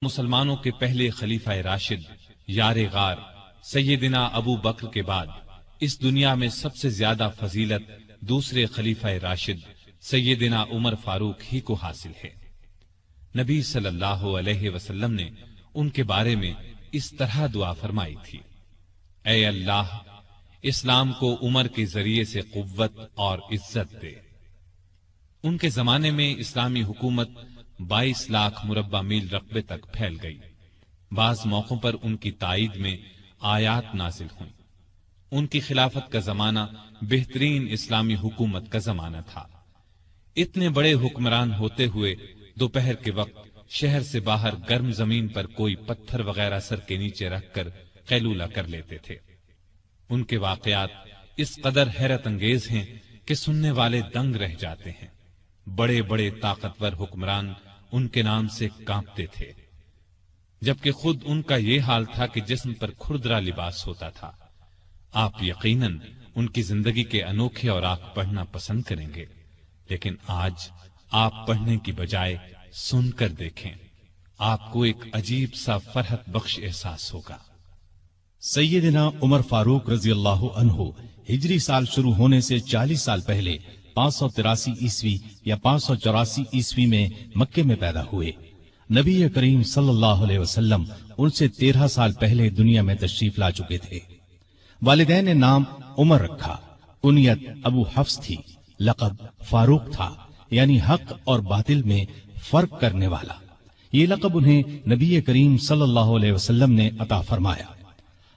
مسلمانوں کے پہلے خلیفہ راشد یار غار سیدنا ابو بکر کے بعد اس دنیا میں سب سے زیادہ فضیلت دوسرے خلیفہ راشد سیدنا عمر فاروق ہی کو حاصل ہے۔ نبی صلی اللہ علیہ وسلم نے ان کے بارے میں اس طرح دعا فرمائی تھی: اے اللہ، اسلام کو عمر کے ذریعے سے قوت اور عزت دے۔ ان کے زمانے میں اسلامی حکومت 22 لاکھ مربع میل رقبے تک پھیل گئی۔ بعض موقعوں پر ان کی تائید میں آیات نازل ہوئیں۔ ان کی خلافت کا زمانہ بہترین اسلامی حکومت کا زمانہ تھا۔ اتنے بڑے حکمران ہوتے ہوئے دوپہر کے وقت شہر سے باہر گرم زمین پر کوئی پتھر وغیرہ سر کے نیچے رکھ کر قیلولہ کر لیتے تھے۔ ان کے واقعات اس قدر حیرت انگیز ہیں کہ سننے والے دنگ رہ جاتے ہیں۔ بڑے بڑے طاقتور حکمران ان کے نام سے کانپتے تھے، جبکہ خود ان کا یہ حال تھا کہ جسم پر کھردرا لباس ہوتا تھا۔ آپ یقیناً ان کی زندگی کے انوکھے اوراق پڑھنا پسند کریں گے، لیکن آج آپ پڑھنے کی بجائے سن کر دیکھیں، آپ کو ایک عجیب سا فرحت بخش احساس ہوگا۔ سیدنا عمر فاروق رضی اللہ عنہ ہجری سال شروع ہونے سے 40 سال پہلے 583 عیسوی یا 584 عیسوی میں مکے میں پیدا ہوئے۔ نبی کریم صلی اللہ علیہ وسلم ان سے 13 سال پہلے دنیا میں تشریف لا چکے تھے۔ والدین نے نام عمر رکھا، کنیت ابو حفص تھی، لقب فاروق تھا، یعنی حق اور باطل میں فرق کرنے والا۔ یہ لقب انہیں نبی کریم صلی اللہ علیہ وسلم نے عطا فرمایا۔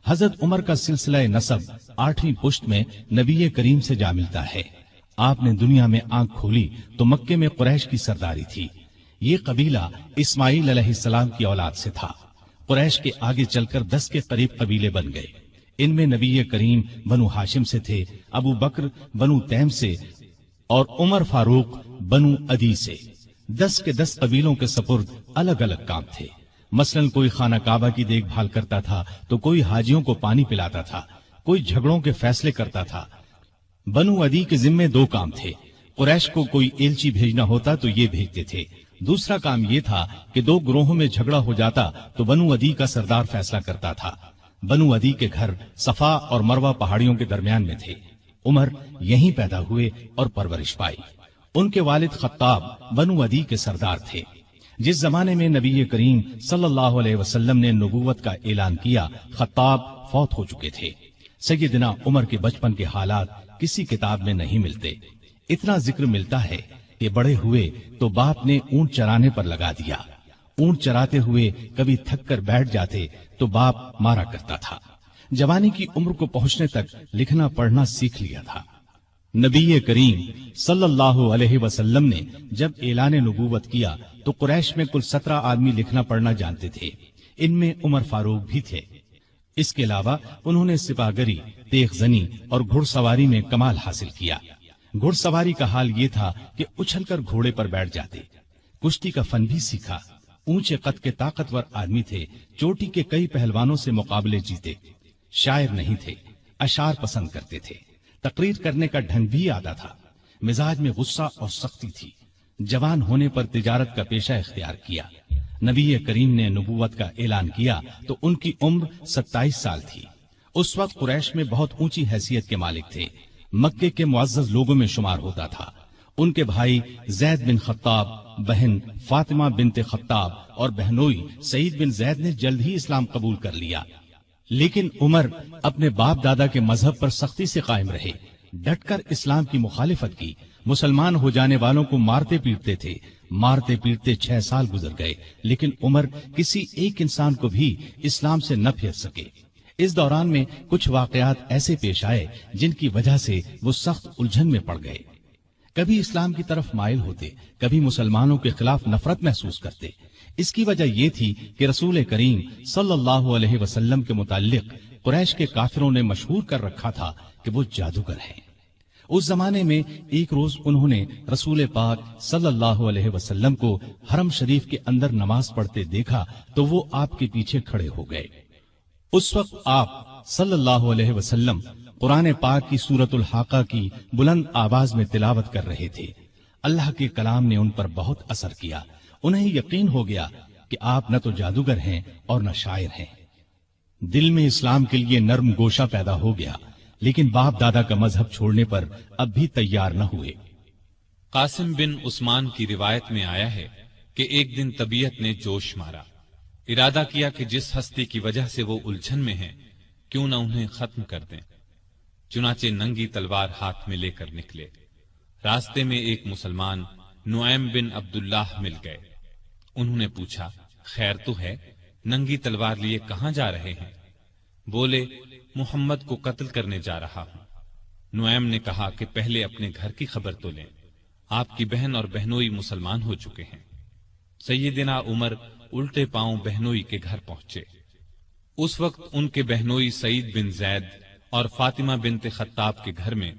حضرت عمر کا سلسلہ نسب 8ویں پشت میں نبی کریم سے جا ملتا ہے۔ آپ نے دنیا میں آنکھ کھولی تو مکے میں قریش کی سرداری تھی۔ یہ قبیلہ اسماعیل علیہ السلام کی اولاد سے تھا۔ قریش کے آگے چل کر 10 کے قریب قبیلے بن گئے۔ ان میں نبی کریم بنو ہاشم سے تھے، ابو بکر بنو تیم سے اور عمر فاروق بنو عدی سے۔ 10 کے 10 قبیلوں کے سپرد الگ الگ کام تھے۔ مثلا کوئی خانہ کعبہ کی دیکھ بھال کرتا تھا تو کوئی حاجیوں کو پانی پلاتا تھا، کوئی جھگڑوں کے فیصلے کرتا تھا۔ بنو عدی کے ذمے 2 کام تھے۔ قریش کو کوئی ایلچی بھیجنا ہوتا تو یہ بھیجتے تھے۔ دوسرا کام یہ تھا کہ 2 گروہوں میں جھگڑا ہو جاتا تو بنو عدی کا سردار فیصلہ کرتا تھا۔ بنو عدی کے گھر صفا اور مروہ پہاڑیوں کے درمیان میں تھے۔ عمر یہیں پیدا ہوئے اور پرورش پائی۔ ان کے والد خطاب بنو عدی کے سردار تھے۔ جس زمانے میں نبی کریم صلی اللہ علیہ وسلم نے نبوت کا اعلان کیا، خطاب فوت ہو چکے تھے۔ سیدنا عمر کے بچپن کے حالات کسی کتاب میں نہیں ملتے۔ اتنا ذکر ملتا ہے کہ بڑے ہوئے تو باپ نے اونٹ چرانے پر لگا دیا۔ اونٹ چراتے ہوئے کبھی تھک کر بیٹھ جاتے تو باپ مارا کرتا تھا۔ جوانی کی عمر کو پہنچنے تک لکھنا پڑھنا سیکھ لیا تھا۔ نبی کریم صلی اللہ علیہ وسلم نے جب اعلان نبوت کیا تو قریش میں کل 17 آدمی لکھنا پڑھنا جانتے تھے۔ ان میں عمر فاروق بھی تھے۔ اس کے علاوہ انہوں نے سپاہگری، تیغ زنی اور گھڑ سواری میں کمال حاصل کیا۔ گھڑ سواری کا حال یہ تھا کہ اچھل کر گھوڑے پر بیٹھ جاتے۔ کشتی کا فن بھی سیکھا۔ اونچے قد کے طاقتور آدمی تھے، چوٹی کے کئی پہلوانوں سے مقابلے جیتے۔ شاعر نہیں تھے، اشعار پسند کرتے تھے۔ تقریر کرنے کا ڈھنگ بھی آتا تھا۔ مزاج میں غصہ اور سختی تھی۔ جوان ہونے پر تجارت کا پیشہ اختیار کیا۔ نبی کریم نے نبوت کا اعلان کیا تو ان کی عمر 27 سال تھی۔ اس وقت قریش میں بہت اونچی حیثیت کے مالک تھے۔ مکے کے معزز لوگوں میں شمار ہوتا تھا۔ ان کے بھائی زید بن خطاب، بہن فاطمہ بنت خطاب اور بہنوئی سعید بن زید نے جلد ہی اسلام قبول کر لیا۔ لیکن عمر اپنے باپ دادا کے مذہب پر سختی سے قائم رہے، ڈٹ کر اسلام کی مخالفت کی۔ مسلمان ہو جانے والوں کو مارتے پیٹتے تھے۔ مارتے پیٹتے 6 سال گزر گئے، لیکن عمر کسی ایک انسان کو بھی اسلام سے نہ پھیر سکے۔ اس دوران میں کچھ واقعات ایسے پیش آئے جن کی وجہ سے وہ سخت الجھن میں پڑ گئے۔ کبھی اسلام کی طرف مائل ہوتے، کبھی مسلمانوں کے خلاف نفرت محسوس کرتے۔ اس کی وجہ یہ تھی کہ رسول کریم صلی اللہ علیہ وسلم کے متعلق قریش کے کافروں نے مشہور کر رکھا تھا کہ وہ جادوگر ہیں۔ اس زمانے میں ایک روز انہوں نے رسول پاک صلی اللہ علیہ وسلم کو حرم شریف کے اندر نماز پڑھتے دیکھا تو وہ آپ کے پیچھے کھڑے ہو گئے۔ اس وقت آپ صلی اللہ علیہ وسلم قرآن پاک کی سورۃ الحاقہ کی بلند آواز میں تلاوت کر رہے تھے۔ اللہ کے کلام نے ان پر بہت اثر کیا۔ انہیں یقین ہو گیا کہ آپ نہ تو جادوگر ہیں اور نہ شاعر ہیں۔ دل میں اسلام کے لیے نرم گوشہ پیدا ہو گیا، لیکن باپ دادا کا مذہب چھوڑنے پر اب بھی تیار نہ ہوئے۔ قاسم بن عثمان کی روایت میں آیا ہے کہ ایک دن طبیعت نے جوش مارا، ارادہ کیا کہ جس ہستی کی وجہ سے وہ الجھن میں ہیں کیوں نہ انہیں ختم کر دیں۔ چنانچہ ننگی تلوار ہاتھ میں لے کر نکلے۔ راستے میں ایک مسلمان نعیم بن عبداللہ مل گئے۔ انہوں نے پوچھا، خیر تو ہے؟ ننگی تلوار لیے کہاں جا رہے ہیں؟ بولے، محمد کو قتل کرنے جا رہا ہوں۔ نعیم نے کہا کہ پہلے اپنے گھر کی خبر تو لیں، آپ کی بہن اور بہنوئی مسلمان ہو چکے ہیں۔ سیدنا عمر الٹے پاؤں بہنوئی کے گھر پہنچے۔ اس وقت ان کے بہنوئی سعید بن زید اور فاطمہ بنت خطاب کے گھر میں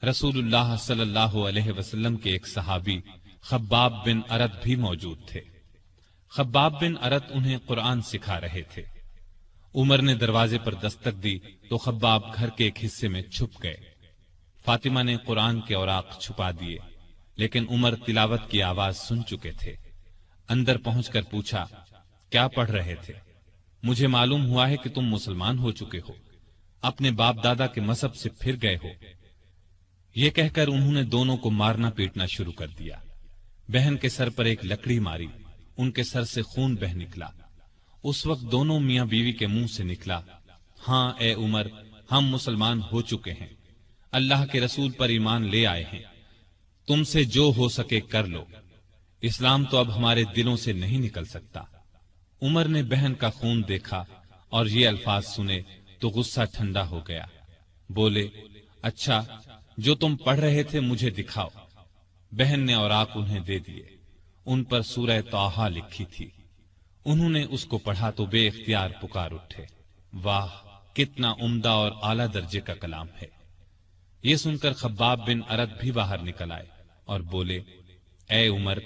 رسول اللہ صلی اللہ علیہ وسلم کے ایک صحابی خباب بن ارت بھی موجود تھے۔ خباب بن ارت انہیں قرآن سکھا رہے تھے۔ عمر نے دروازے پر دستک دی تو خباب گھر کے ایک حصے میں چھپ گئے۔ فاطمہ نے قرآن کے اوراق چھپا دیے، لیکن عمر تلاوت کی آواز سن چکے تھے۔ اندر پہنچ کر پوچھا، کیا پڑھ رہے تھے؟ مجھے معلوم ہوا ہے کہ تم مسلمان ہو چکے ہو، اپنے باپ دادا کے مذہب سے پھر گئے ہو۔ یہ کہہ کر انہوں نے دونوں کو مارنا پیٹنا شروع کر دیا۔ بہن کے سر پر ایک لکڑی ماری، ان کے سر سے خون بہ نکلا۔ اس وقت دونوں میاں بیوی کے منہ سے نکلا، ہاں اے عمر، ہم مسلمان ہو چکے ہیں، اللہ کے رسول پر ایمان لے آئے ہیں، تم سے جو ہو سکے کر لو، اسلام تو اب ہمارے دلوں سے نہیں نکل سکتا۔ عمر نے بہن کا خون دیکھا اور یہ الفاظ سنے تو غصہ ٹھنڈا ہو گیا۔ بولے، اچھا جو تم پڑھ رہے تھے مجھے دکھاؤ۔ بہن نے اوراق انہیں دے دیے، ان پر سورہ طٰہٰ لکھی تھی۔ انہوں نے اس کو پڑھا تو بے اختیار پکار اٹھے، واہ کتنا عمدہ اور اعلیٰ درجے کا کلام ہے۔ یہ سن کر خباب بن ارت بھی باہر نکل آئے اور بولے، اے عمر،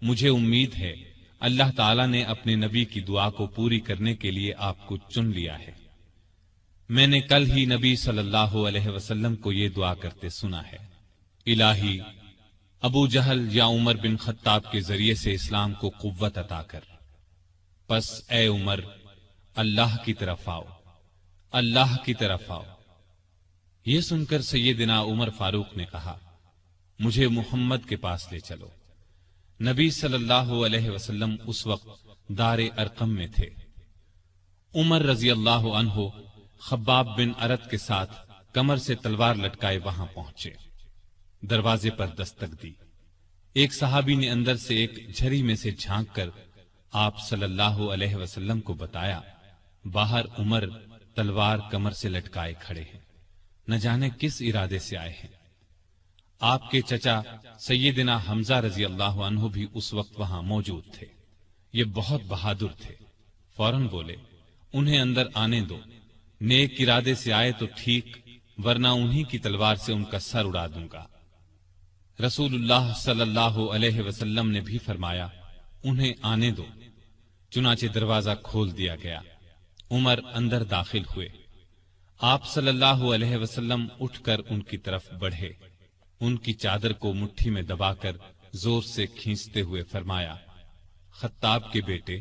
مجھے امید ہے اللہ تعالیٰ نے اپنے نبی کی دعا کو پوری کرنے کے لیے آپ کو چن لیا ہے۔ میں نے کل ہی نبی صلی اللہ علیہ وسلم کو یہ دعا کرتے سنا ہے، الہی ابو جہل یا عمر بن خطاب کے ذریعے سے اسلام کو قوت عطا کر۔ پس اے عمر، اللہ کی طرف آؤ، اللہ کی طرف آؤ۔ یہ سن کر سیدنا عمر فاروق نے کہا، مجھے محمد کے پاس لے چلو۔ نبی صلی اللہ علیہ وسلم اس وقت دار ارقم میں تھے۔ عمر رضی اللہ عنہ خباب بن ارت کے ساتھ کمر سے تلوار لٹکائے وہاں پہنچے۔ دروازے پر دستک دی۔ ایک صحابی نے اندر سے ایک جھری میں سے جھانک کر آپ صلی اللہ علیہ وسلم کو بتایا، باہر عمر تلوار کمر سے لٹکائے کھڑے ہیں، نہ جانے کس ارادے سے آئے ہیں۔ آپ کے چچا سیدنا حمزہ رضی اللہ عنہ بھی اس وقت وہاں موجود تھے۔ یہ بہت بہادر تھے، فوراً بولے، انہیں اندر آنے دو، نیک ارادے سے آئے تو ٹھیک، ورنہ انہی کی تلوار سے ان کا سر اڑا دوں گا۔ رسول اللہ صلی اللہ علیہ وسلم نے بھی فرمایا، انہیں آنے دو۔ چنانچہ دروازہ کھول دیا گیا۔ عمر اندر داخل ہوئے۔ آپ صلی اللہ علیہ وسلم اٹھ کر ان کی طرف بڑھے، ان کی چادر کو مٹھی میں دبا کر زور سے کھینچتے ہوئے فرمایا، خطاب کے بیٹے،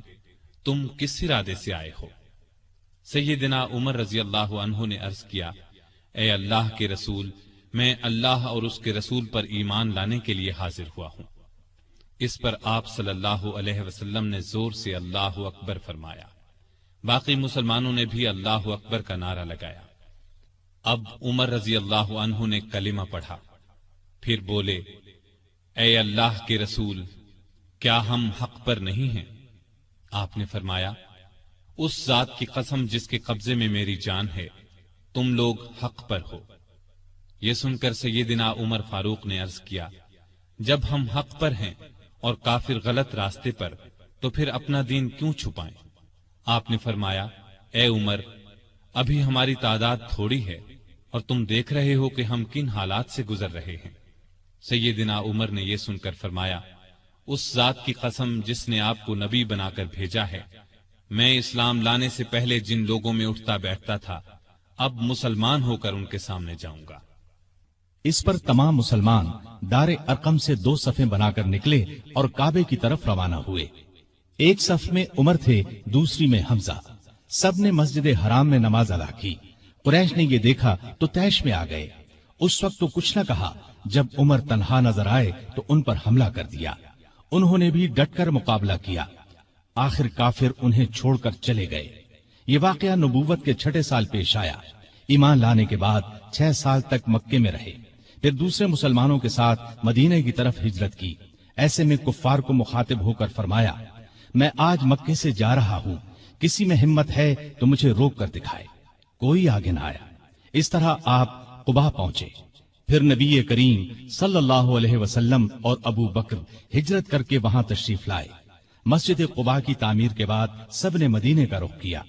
تم کس ارادے سے آئے ہو؟ سیدنا عمر رضی اللہ عنہ نے عرض کیا، اے اللہ کے رسول، میں اللہ اور اس کے رسول پر ایمان لانے کے لیے حاضر ہوا ہوں۔ اس پر آپ صلی اللہ علیہ وسلم نے زور سے اللہ اکبر فرمایا۔ باقی مسلمانوں نے بھی اللہ اکبر کا نعرہ لگایا۔ اب عمر رضی اللہ عنہ نے کلمہ پڑھا، پھر بولے، اے اللہ کے رسول، کیا ہم حق پر نہیں ہیں؟ آپ نے فرمایا، اس ذات کی قسم جس کے قبضے میں میری جان ہے، تم لوگ حق پر ہو۔ یہ سن کر سیدنا عمر فاروق نے عرض کیا، جب ہم حق پر ہیں اور کافر غلط راستے پر، تو پھر اپنا دین کیوں چھپائیں؟ آپ نے فرمایا، اے عمر، ابھی ہماری تعداد تھوڑی ہے اور تم دیکھ رہے ہو کہ ہم کن حالات سے گزر رہے ہیں۔ سیدنا عمر نے یہ سن کر فرمایا، اس ذات کی قسم جس نے آپ کو نبی بنا کر بھیجا ہے، میں اسلام لانے سے پہلے جن لوگوں میں اٹھتا بیٹھتا تھا، اب مسلمان ہو کر ان کے سامنے جاؤں گا۔ اس پر تمام مسلمان دار ارقم سے 2 صفیں بنا کر نکلے اور کعبے کی طرف روانہ ہوئے۔ ایک صف میں عمر تھے، دوسری میں حمزہ۔ سب نے مسجد حرام میں نماز ادا کی۔ قریش نے یہ دیکھا تو طیش میں آ گئے۔ اس وقت تو کچھ نہ کہا، جب عمر تنہا نظر آئے تو ان پر حملہ کر دیا۔ انہوں نے بھی ڈٹ کر مقابلہ کیا۔ آخر کافر انہیں چھوڑ کر چلے گئے۔ یہ واقعہ نبوت کے 6 سال پیش آیا۔ ایمان لانے کے بعد 6 سال تک مکے میں رہے، پھر دوسرے مسلمانوں کے ساتھ مدینہ کی طرف ہجرت کی۔ ایسے میں کفار کو مخاطب ہو کر فرمایا، میں آج مکے سے جا رہا ہوں، کسی میں ہمت ہے تو مجھے روک کر دکھائے۔ کوئی آگے نہ آیا۔ اس طرح آپ قبا پہنچے۔ پھر نبی کریم صلی اللہ علیہ وسلم اور ابو بکر ہجرت کر کے وہاں تشریف لائے۔ مسجد قبا کی تعمیر کے بعد سب نے مدینے کا رخ کیا۔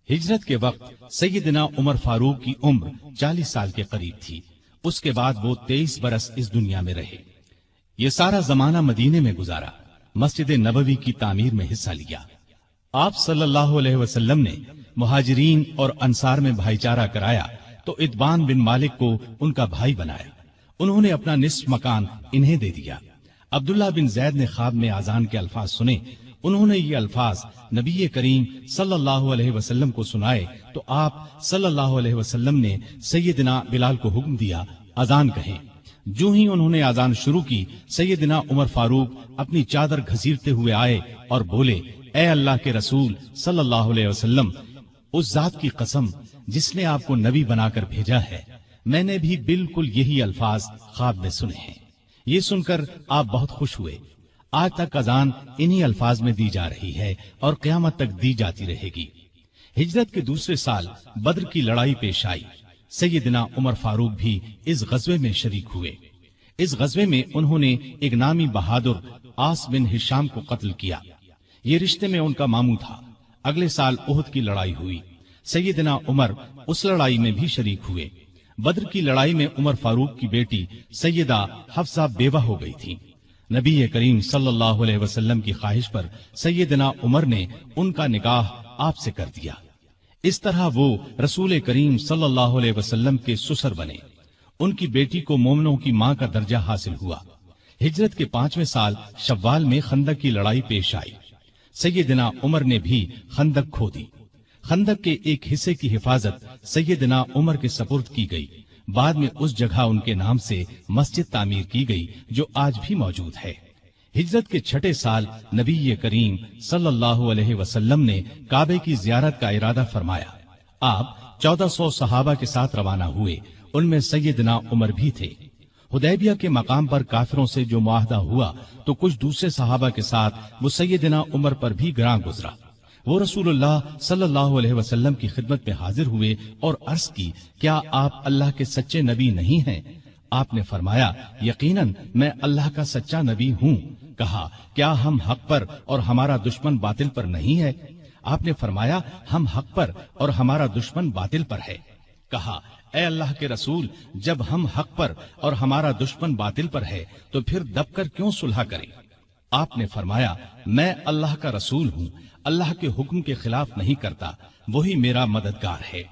ہجرت کے وقت سیدنا عمر فاروق کی عمر 40 سال کے قریب تھی۔ اس کے بعد وہ 23 برس اس دنیا میں رہے۔ یہ سارا زمانہ مدینے میں گزارا، مسجد نبوی کی تعمیر میں حصہ لیا۔ آپ صلی اللہ علیہ وسلم نے مہاجرین اور انصار میں بھائی چارہ کرایا تو اتبان بن مالک کو ان کا بھائی بنایا۔ انہوں نے اپنا نصف مکان انہیں دے دیا۔ عبداللہ بن زید نے خواب میں اذان کے الفاظ سنے۔ انہوں نے یہ الفاظ نبی کریم صلی اللہ علیہ وسلم کو سنائے تو آپ صلی اللہ علیہ وسلم نے سیدنا بلال کو حکم دیا، اذان کہیں۔ جو ہی انہوں نے اذان شروع کی، سیدنا عمر فاروق اپنی چادر گھسیٹتے ہوئے آئے اور بولے، اے اللہ کے رسول صلی اللہ علیہ وسلم، اس ذات کی قسم جس نے آپ کو نبی بنا کر بھیجا ہے، میں نے بھی بالکل یہی الفاظ خواب میں سنے ہیں۔ یہ سن کر آپ بہت خوش ہوئے۔ آج تک اذان انہی الفاظ میں دی جا رہی ہے اور قیامت تک دی جاتی رہے گی۔ ہجرت کے دوسرے سال بدر کی لڑائی پیش آئی۔ سیدنا عمر فاروق بھی اس غزوے میں شریک ہوئے۔ اس غزوے میں انہوں نے ایک نامی بہادر آس بن ہشام کو قتل کیا۔ یہ رشتے میں ان کا ماموں تھا۔ اگلے سال احد کی لڑائی ہوئی۔ سیدنا عمر اس لڑائی میں بھی شریک ہوئے۔ بدر کی لڑائی میں عمر فاروق کی بیٹی سیدہ حفصہ بیوہ ہو گئی تھی۔ نبی کریم صلی اللہ علیہ وسلم کی خواہش پر سیدنا عمر نے ان کا نکاح آپ سے کر دیا۔ اس طرح وہ رسول کریم صلی اللہ علیہ وسلم کے سسر بنے۔ ان کی بیٹی کو مومنوں کی ماں کا درجہ حاصل ہوا۔ ہجرت کے 5ویں سال شوال میں خندق کی لڑائی پیش آئی۔ سیدنا عمر نے بھی خندق کھو دی۔ خندق کے ایک حصے کی حفاظت سیدنا عمر کے سپرد کی گئی۔ بعد میں اس جگہ ان کے نام سے مسجد تعمیر کی گئی جو آج بھی موجود ہے۔ ہجرت کے 6 سال نبی کریم صلی اللہ علیہ وسلم نے کعبے کی زیارت کا ارادہ فرمایا۔ آپ 1400 صحابہ کے ساتھ روانہ ہوئے، ان میں سیدنا عمر بھی تھے۔ حدیبیہ کے مقام پر کافروں سے جو معاہدہ ہوا تو کچھ دوسرے صحابہ کے ساتھ وہ سیدنا عمر پر بھی گراں گزرا۔ وہ رسول اللہ صلی اللہ علیہ وسلم کی خدمت میں حاضر ہوئے اور عرض کی، کیا آپ اللہ کے سچے نبی نہیں ہیں؟ آپ نے فرمایا، یقیناً میں اللہ کا سچا نبی ہوں۔ کہا، کیا ہم حق پر اور ہمارا دشمن باطل پر نہیں ہے؟ آپ نے فرمایا، ہم حق پر اور ہمارا دشمن باطل پر ہے۔ کہا، اے اللہ کے رسول، جب ہم حق پر اور ہمارا دشمن باطل پر ہے تو پھر دب کر کیوں صلح کریں؟ آپ نے فرمایا، میں اللہ کا رسول ہوں، اللہ کے حکم کے خلاف نہیں کرتا، وہی میرا مددگار ہے۔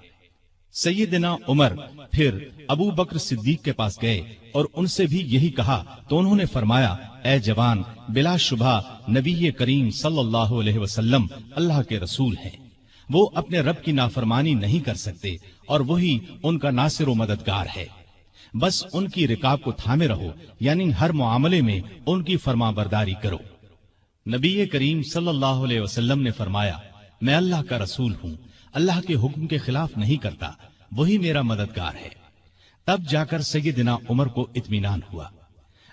سیدنا عمر پھر ابو بکر صدیق کے پاس گئے اور ان سے بھی یہی کہا تو انہوں نے فرمایا، اے جوان، بلا شبہ نبی کریم صلی اللہ علیہ وسلم اللہ کے رسول ہیں۔ وہ اپنے رب کی نافرمانی نہیں کر سکتے اور وہی ان کا ناصر و مددگار ہے۔ بس ان کی رکاب کو تھامے رہو، یعنی ہر معاملے میں ان کی فرما برداری کرو۔ نبی کریم صلی اللہ علیہ وسلم نے فرمایا، میں اللہ کا رسول ہوں، اللہ کے حکم کے خلاف نہیں کرتا، وہی میرا مددگار ہے۔ تب جا کر سیدنا عمر کو اطمینان ہوا۔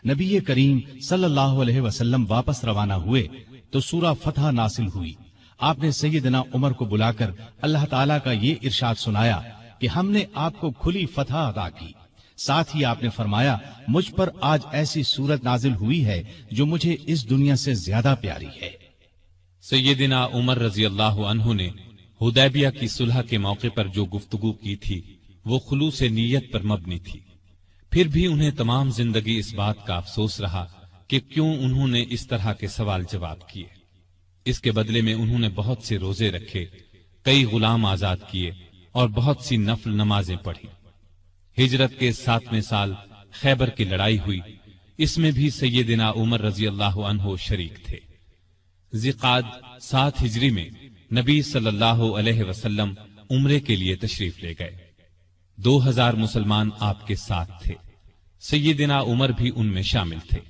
نبی کریم صلی اللہ علیہ وسلم واپس روانہ ہوئے تو سورہ فتح نازل ہوئی۔ آپ نے سیدنا عمر کو بلا کر اللہ تعالیٰ کا یہ ارشاد سنایا کہ ہم نے آپ کو کھلی فتح عطا کی۔ ساتھ ہی آپ نے فرمایا، مجھ پر آج ایسی صورت نازل ہوئی ہے جو مجھے اس دنیا سے زیادہ پیاری ہے۔ سیدنا عمر رضی اللہ عنہ نے حدیبیہ کی صلح کے موقع پر جو گفتگو کی تھی وہ خلوص نیت پر مبنی تھی۔ پھر بھی انہیں تمام زندگی اس بات کا افسوس رہا کہ کیوں انہوں نے اس طرح کے سوال جواب کیے۔ اس کے بدلے میں انہوں نے بہت سے روزے رکھے، کئی غلام آزاد کیے اور بہت سی نفل نمازیں پڑھی۔ ہجرت کے 7ویں سال خیبر کی لڑائی ہوئی، اس میں بھی سیدنا عمر رضی اللہ عنہ شریک تھے۔ ذیقعد 7 ہجری میں نبی صلی اللہ علیہ وسلم عمرے کے لیے تشریف لے گئے۔ 2000 مسلمان آپ کے ساتھ تھے۔ سیدنا عمر بھی ان میں شامل تھے۔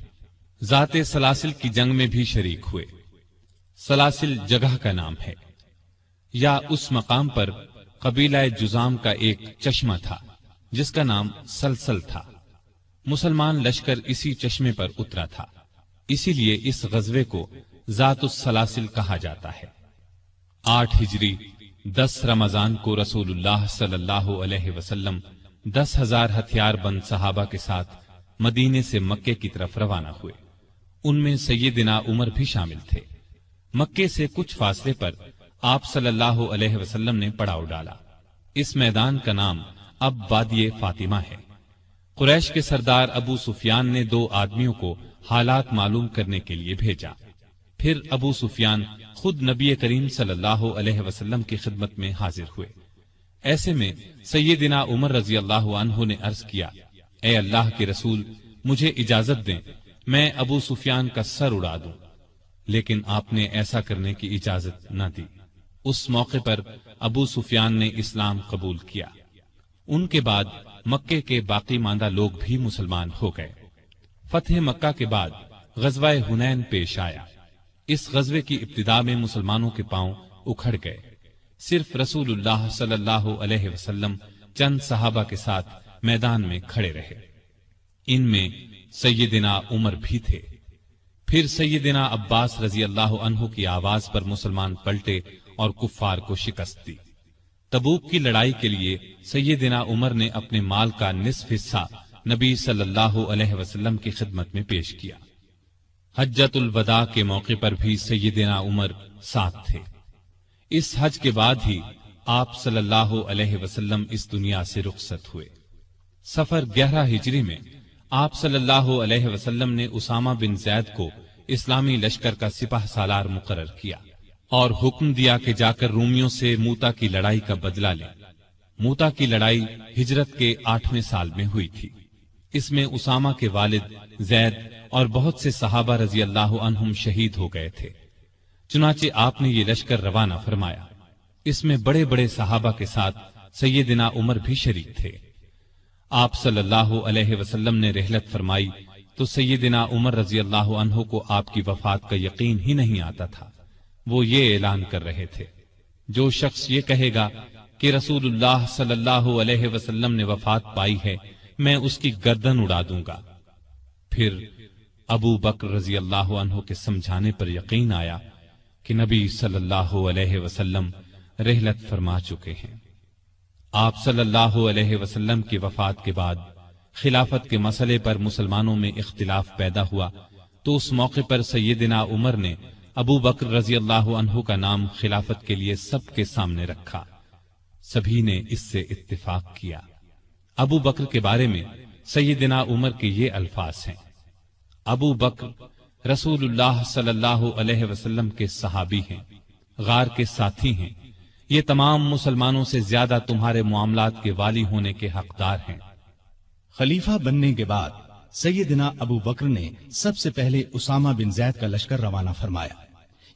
ذات سلاسل کی جنگ میں بھی شریک ہوئے۔ سلاسل جگہ کا نام ہے، یا اس مقام پر قبیلہ جزام کا ایک چشمہ تھا جس کا نام سلسل تھا۔ مسلمان لشکر اسی چشمے پر اترا تھا، اسی لیے اس غزوے کو ذات السلاسل کہا جاتا ہے۔ 8 ہجری 10 رمضان کو رسول اللہ صلی اللہ علیہ وسلم 10,000 ہتھیار بند صحابہ کے ساتھ مدینے سے مکے کی طرف روانہ ہوئے۔ ان میں سیدنا عمر بھی شامل تھے۔ مکے سے کچھ فاصلے پر آپ صلی اللہ علیہ وسلم نے پڑاؤ ڈالا۔ اس میدان کا نام اب وادی فاطمہ ہے۔ قریش کے سردار ابو سفیان نے 2 آدمیوں کو حالات معلوم کرنے کے لیے بھیجا۔ پھر ابو سفیان خود نبی کریم صلی اللہ علیہ وسلم کی خدمت میں حاضر ہوئے۔ ایسے میں سیدنا عمر رضی اللہ عنہ نے عرض کیا، اے اللہ کے رسول، مجھے اجازت دیں میں ابو سفیان کا سر اڑا دوں، لیکن آپ نے ایسا کرنے کی اجازت نہ دی۔ اس موقع پر ابو سفیان نے اسلام قبول کیا۔ ان کے بعد مکے کے باقی ماندہ لوگ بھی مسلمان ہو گئے۔ فتح مکہ کے بعد غزوہ حنین پیش آیا۔ اس غزوے کی ابتدا میں مسلمانوں کے پاؤں اکھڑ گئے۔ صرف رسول اللہ صلی اللہ علیہ وسلم چند صحابہ کے ساتھ میدان میں کھڑے رہے۔ ان میں سیدنا عمر بھی تھے۔ پھر سیدنا عباس رضی اللہ عنہ کی آواز پر مسلمان پلٹے اور کفار کو شکست دی۔ تبوک کی لڑائی کے لیے سیدنا عمر نے اپنے مال کا نصف حصہ نبی صلی اللہ علیہ وسلم کی خدمت میں پیش کیا۔ حجۃ الوداع کے موقع پر بھی سیدنا عمر ساتھ تھے۔ اس حج کے بعد ہی آپ صلی اللہ علیہ وسلم اس دنیا سے رخصت ہوئے۔ سفر 11 ہجری میں آپ صلی اللہ علیہ وسلم نے اسامہ بن زید کو اسلامی لشکر کا سپہ سالار مقرر کیا اور حکم دیا کہ جا کر رومیوں سے موتا کی لڑائی کا بدلہ لے۔ موتا کی لڑائی ہجرت کے 8ویں سال میں ہوئی تھی۔ اس میں اسامہ کے والد زید اور بہت سے صحابہ رضی اللہ عنہم شہید ہو گئے تھے۔ چنانچہ آپ نے یہ لشکر روانہ فرمایا۔ اس میں بڑے بڑے صحابہ کے ساتھ سیدنا عمر بھی شریک تھے۔ آپ صلی اللہ علیہ وسلم نے رحلت فرمائی تو سیدنا عمر رضی اللہ عنہ کو آپ کی وفات کا یقین ہی نہیں آتا تھا۔ وہ یہ اعلان کر رہے تھے، جو شخص یہ کہے گا کہ رسول اللہ صلی اللہ علیہ وسلم نے وفات پائی ہے، میں اس کی گردن اڑا دوں گا۔ پھر ابو بکر رضی اللہ عنہ کے سمجھانے پر یقین آیا کہ نبی صلی اللہ علیہ وسلم رحلت فرما چکے ہیں۔ آپ صلی اللہ علیہ وسلم کی وفات کے بعد خلافت کے مسئلے پر مسلمانوں میں اختلاف پیدا ہوا تو اس موقع پر سیدنا عمر نے ابو بکر رضی اللہ عنہ کا نام خلافت کے لیے سب کے سامنے رکھا۔ سبھی نے اس سے اتفاق کیا۔ ابو بکر کے بارے میں سیدنا عمر کے یہ الفاظ ہیں، ابو بکر رسول اللہ صلی اللہ علیہ وسلم کے صحابی ہیں، غار کے ساتھی ہیں، یہ تمام مسلمانوں سے زیادہ تمہارے معاملات کے والی ہونے کے حقدار ہیں۔ خلیفہ بننے کے بعد سیدنا ابو بکر نے سب سے پہلے اسامہ بن زید کا لشکر روانہ فرمایا۔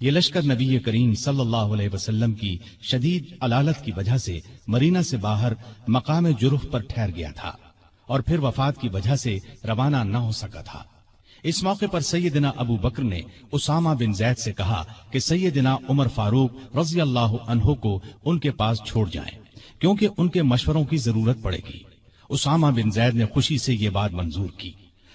یہ لشکر نبی کریم صلی اللہ علیہ وسلم کی شدید علالت کی وجہ سے مرینا سے باہر مقام جرف پر ٹھہر گیا تھا اور پھر وفات کی وجہ سے روانہ نہ ہو سکا تھا۔ اس موقع پر سیدنا ابو بکر نے اسامہ بن زید سے کہا کہ سیدنا عمر فاروق رضی اللہ عنہ کو ان کے پاس چھوڑ جائیں، کیونکہ ان کے مشوروں کی ضرورت پڑے گی۔ اسامہ بن زید نے خوشی سے یہ بات منظور کی۔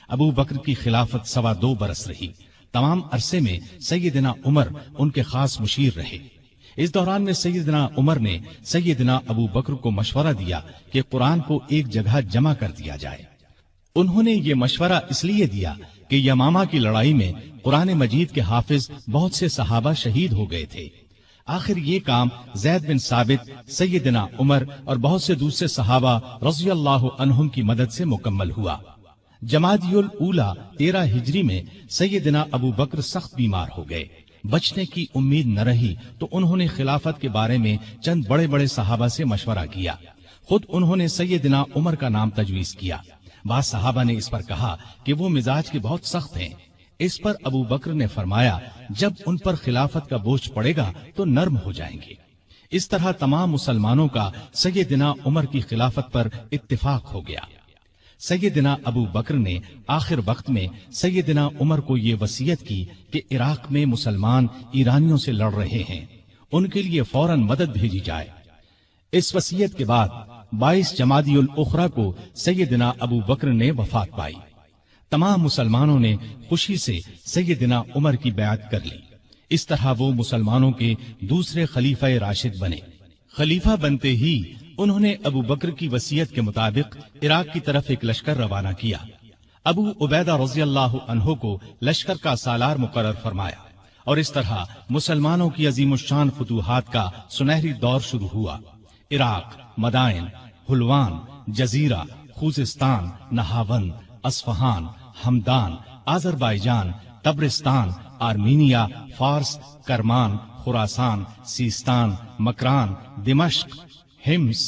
ابو بکر کی خلافت 2.25 برس رہی۔ تمام عرصے میں سیدنا عمر ان کے خاص مشیر رہے۔ اس دوران میں سیدنا عمر نے سیدنا ابو بکر کو مشورہ دیا کہ قرآن کو ایک جگہ جمع کر دیا جائے۔ انہوں نے یہ مشورہ اس لیے دیا کہ یمامہ کی لڑائی میں قرآن مجید کے حافظ بہت سے صحابہ شہید ہو گئے تھے۔ آخر یہ کام زید بن ثابت، سیدنا عمر اور بہت سے دوسرے صحابہ رضی اللہ عنہم کی مدد سے مکمل ہوا۔ جمادی الاولی 13 ہجری میں سیدنا ابو بکر سخت بیمار ہو گئے۔ بچنے کی امید نہ رہی تو انہوں نے خلافت کے بارے میں چند بڑے بڑے صحابہ سے مشورہ کیا۔ خود انہوں نے سیدنا عمر کا نام تجویز کیا۔ بعض صحابہ نے اس پر کہا کہ وہ مزاج کے بہت سخت ہیں، اس پر ابو بکر نے فرمایا جب ان پر خلافت کا بوجھ پڑے گا تو نرم ہو جائیں گے۔ اس طرح تمام مسلمانوں کا سیدنا عمر کی خلافت پر اتفاق ہو گیا۔ سیدنا ابو بکر نے آخر وقت میں سیدنا عمر کو یہ وصیت کی کہ عراق میں مسلمان ایرانیوں سے لڑ رہے ہیں، ان کے لیے فوراً مدد بھیجی جائے۔ اس وصیت کے بعد 22 جمادی الاخری کو سیدنا ابو بکر نے وفات پائی۔ تمام مسلمانوں نے خوشی سے سیدنا عمر کی بیعت کر لی۔ اس طرح وہ مسلمانوں کے دوسرے خلیفہ راشد بنے۔ خلیفہ بنتے ہی انہوں نے ابو بکر کی وصیت کے مطابق عراق کی طرف ایک لشکر روانہ کیا۔ ابو عبیدہ رضی اللہ عنہ کو لشکر کا سالار مقرر فرمایا، اور اس طرح مسلمانوں کی عظیم الشان فتوحات کا سنہری دور شروع ہوا۔ Iraq, Mada'in, Hulwan, Jazira, Khuzestan, Nahavand, Isfahan, Hamadan, Azerbaijan, Tabaristan, Armenia, Fars, Kerman, خراسان، سیستان، مکران، دمشق، حمص،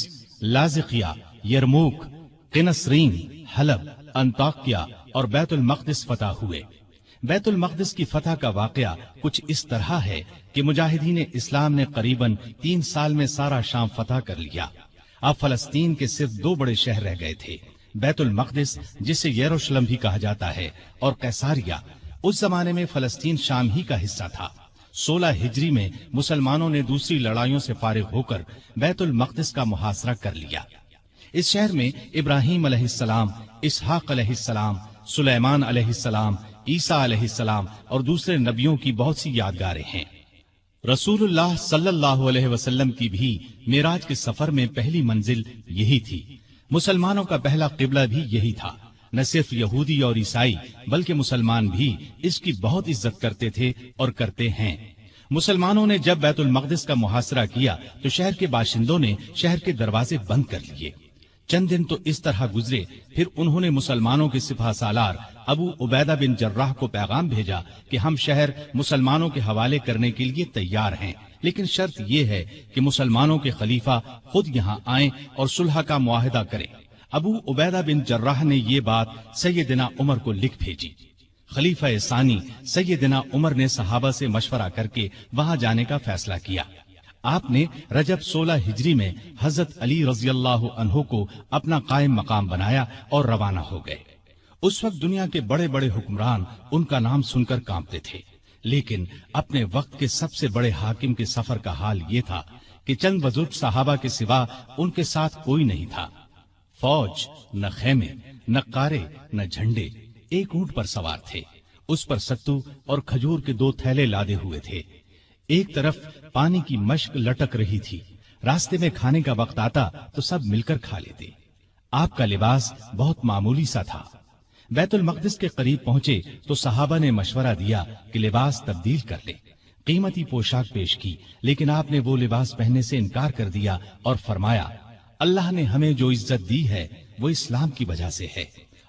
لاذقیہ، یرموک، قنسرین، حلب، انطاکیہ اور بیت المقدس فتح ہوئے۔ بیت المقدس کی فتح کا واقعہ کچھ اس طرح ہے کہ مجاہدین اسلام نے قریباً 3 سال میں سارا شام فتح کر لیا۔ اب فلسطین کے صرف 2 بڑے شہر رہ گئے تھے، بیت المقدس جسے یروشلم بھی کہا جاتا ہے، اور قیصاریہ۔ اس زمانے میں فلسطین شام ہی کا حصہ تھا۔ 16 ہجری میں مسلمانوں نے دوسری لڑائیوں سے فارغ ہو کر بیت المقدس کا محاصرہ کر لیا۔ اس شہر میں ابراہیم علیہ السلام، اسحاق علیہ السلام، سلیمان علیہ السلام، عیسیٰ علیہ السلام اور دوسرے نبیوں کی بہت سی یادگاریں ہیں۔ رسول اللہ صلی اللہ علیہ وسلم کی بھی معراج کے سفر میں پہلی منزل یہی تھی۔ مسلمانوں کا پہلا قبلہ بھی یہی تھا۔ نہ صرف یہودی اور عیسائی بلکہ مسلمان بھی اس کی بہت عزت کرتے تھے اور کرتے ہیں۔ مسلمانوں نے جب بیت المقدس کا محاصرہ کیا تو شہر کے باشندوں نے شہر کے دروازے بند کر لیے۔ چند دن تو اس طرح گزرے، پھر انہوں نے مسلمانوں کے سپہ سالار ابو عبیدہ بن جراح کو پیغام بھیجا کہ ہم شہر مسلمانوں کے حوالے کرنے کے لیے تیار ہیں، لیکن شرط یہ ہے کہ مسلمانوں کے خلیفہ خود یہاں آئیں اور صلح کا معاہدہ کریں۔ ابو عبیدہ بن جراح نے یہ بات سیدنا عمر کو لکھ بھیجی۔ خلیفہ ثانی سیدنا عمر نے صحابہ سے مشورہ کر کے وہاں جانے کا فیصلہ کیا۔ آپ نے رجب 16 ہجری میں حضرت علی رضی اللہ عنہ کو اپنا قائم مقام بنایا اور روانہ ہو گئے۔ اس وقت دنیا کے بڑے بڑے حکمران ان کا نام سن کر کانپتے تھے، لیکن اپنے وقت کے سب سے بڑے حاکم کے سفر کا حال یہ تھا کہ چند بزرگ صحابہ کے سوا ان کے ساتھ کوئی نہیں تھا۔ فوج، نہ خیمے، نہ قارے، نہ جھنڈے، ایک اونٹ پر سوار تھے، اس پر ستو اور کھجور کے 2 تھیلے لادے ہوئے تھے۔ ایک طرف پانی کی مشک لٹک رہی تھی، راستے میں کھانے کا وقت آتا تو سب مل کر کھا لیتے۔ آپ کا لباس بہت معمولی سا تھا۔ بیت المقدس کے قریب پہنچے تو صحابہ نے مشورہ دیا کہ لباس تبدیل کر لیں، قیمتی پوشاک پیش کی، لیکن آپ نے وہ لباس پہننے سے انکار کر دیا اور فرمایا، اللہ نے ہمیں جو عزت دی ہے وہ اسلام کی وجہ سے ہے،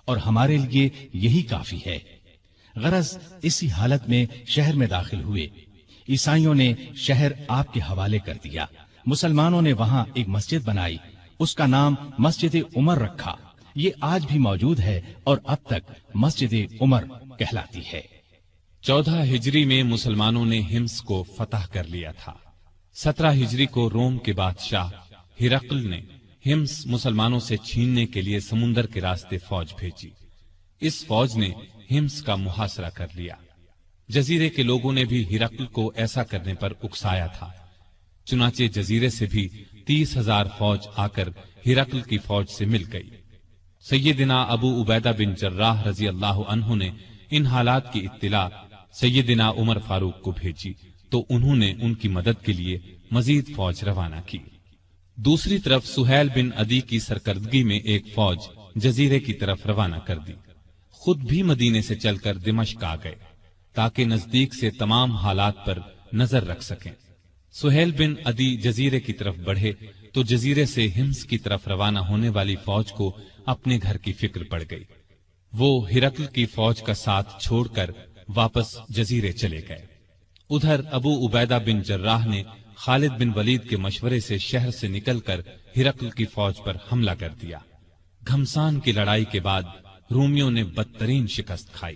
اور ہمارے لیے یہی کافی ہے۔ غرض اسی حالت میں شہر میں داخل ہوئے۔ عیسائیوں نے شہر آپ کے حوالے کر دیا۔ مسلمانوں نے وہاں ایک مسجد بنائی، اس کا نام مسجد عمر رکھا۔ یہ آج بھی موجود ہے اور اب تک مسجد عمر کہلاتی ہے۔ 14 ہجری میں مسلمانوں نے حمص کو فتح کر لیا تھا۔ 17 ہجری کو روم کے بادشاہ ہرقل نے حمص مسلمانوں سے چھیننے کے لیے سمندر کے راستے فوج بھیجی۔ اس فوج نے حمص کا محاصرہ کر لیا۔ جزیرے کے لوگوں نے بھی ہرقل کو ایسا کرنے پر اکسایا تھا، چنانچہ جزیرے سے بھی 30,000 فوج آ کر ہرقل کی فوج سے مل گئی۔ سیدنا ابو عبیدہ بن جراح رضی اللہ عنہ نے ان حالات کی اطلاع سیدنا عمر فاروق کو بھیجی تو انہوں نے ان کی مدد کے لیے مزید فوج روانہ کی۔ دوسری طرف سہیل بن عدی کی سرکردگی میں ایک فوج جزیرے کی طرف روانہ کر دی۔ خود بھی مدینے سے چل کر دمشق آ گئے تاکہ نزدیک سے تمام حالات پر نظر رکھ سکیں۔ سہیل بن عدی جزیرے کی طرف بڑھے تو جزیرے سے حمص کی طرف روانہ ہونے والی فوج کو اپنے گھر کی فکر پڑ گئی۔ وہ ہرقل کی فوج کا ساتھ چھوڑ کر واپس جزیرے چلے گئے۔ ادھر ابو عبیدہ بن جراح نے خالد بن ولید کے مشورے سے شہر سے نکل کر ہرقل کی فوج پر حملہ کر دیا۔ گھمسان کی لڑائی کے بعد رومیوں نے بدترین شکست کھائی۔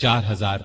4,000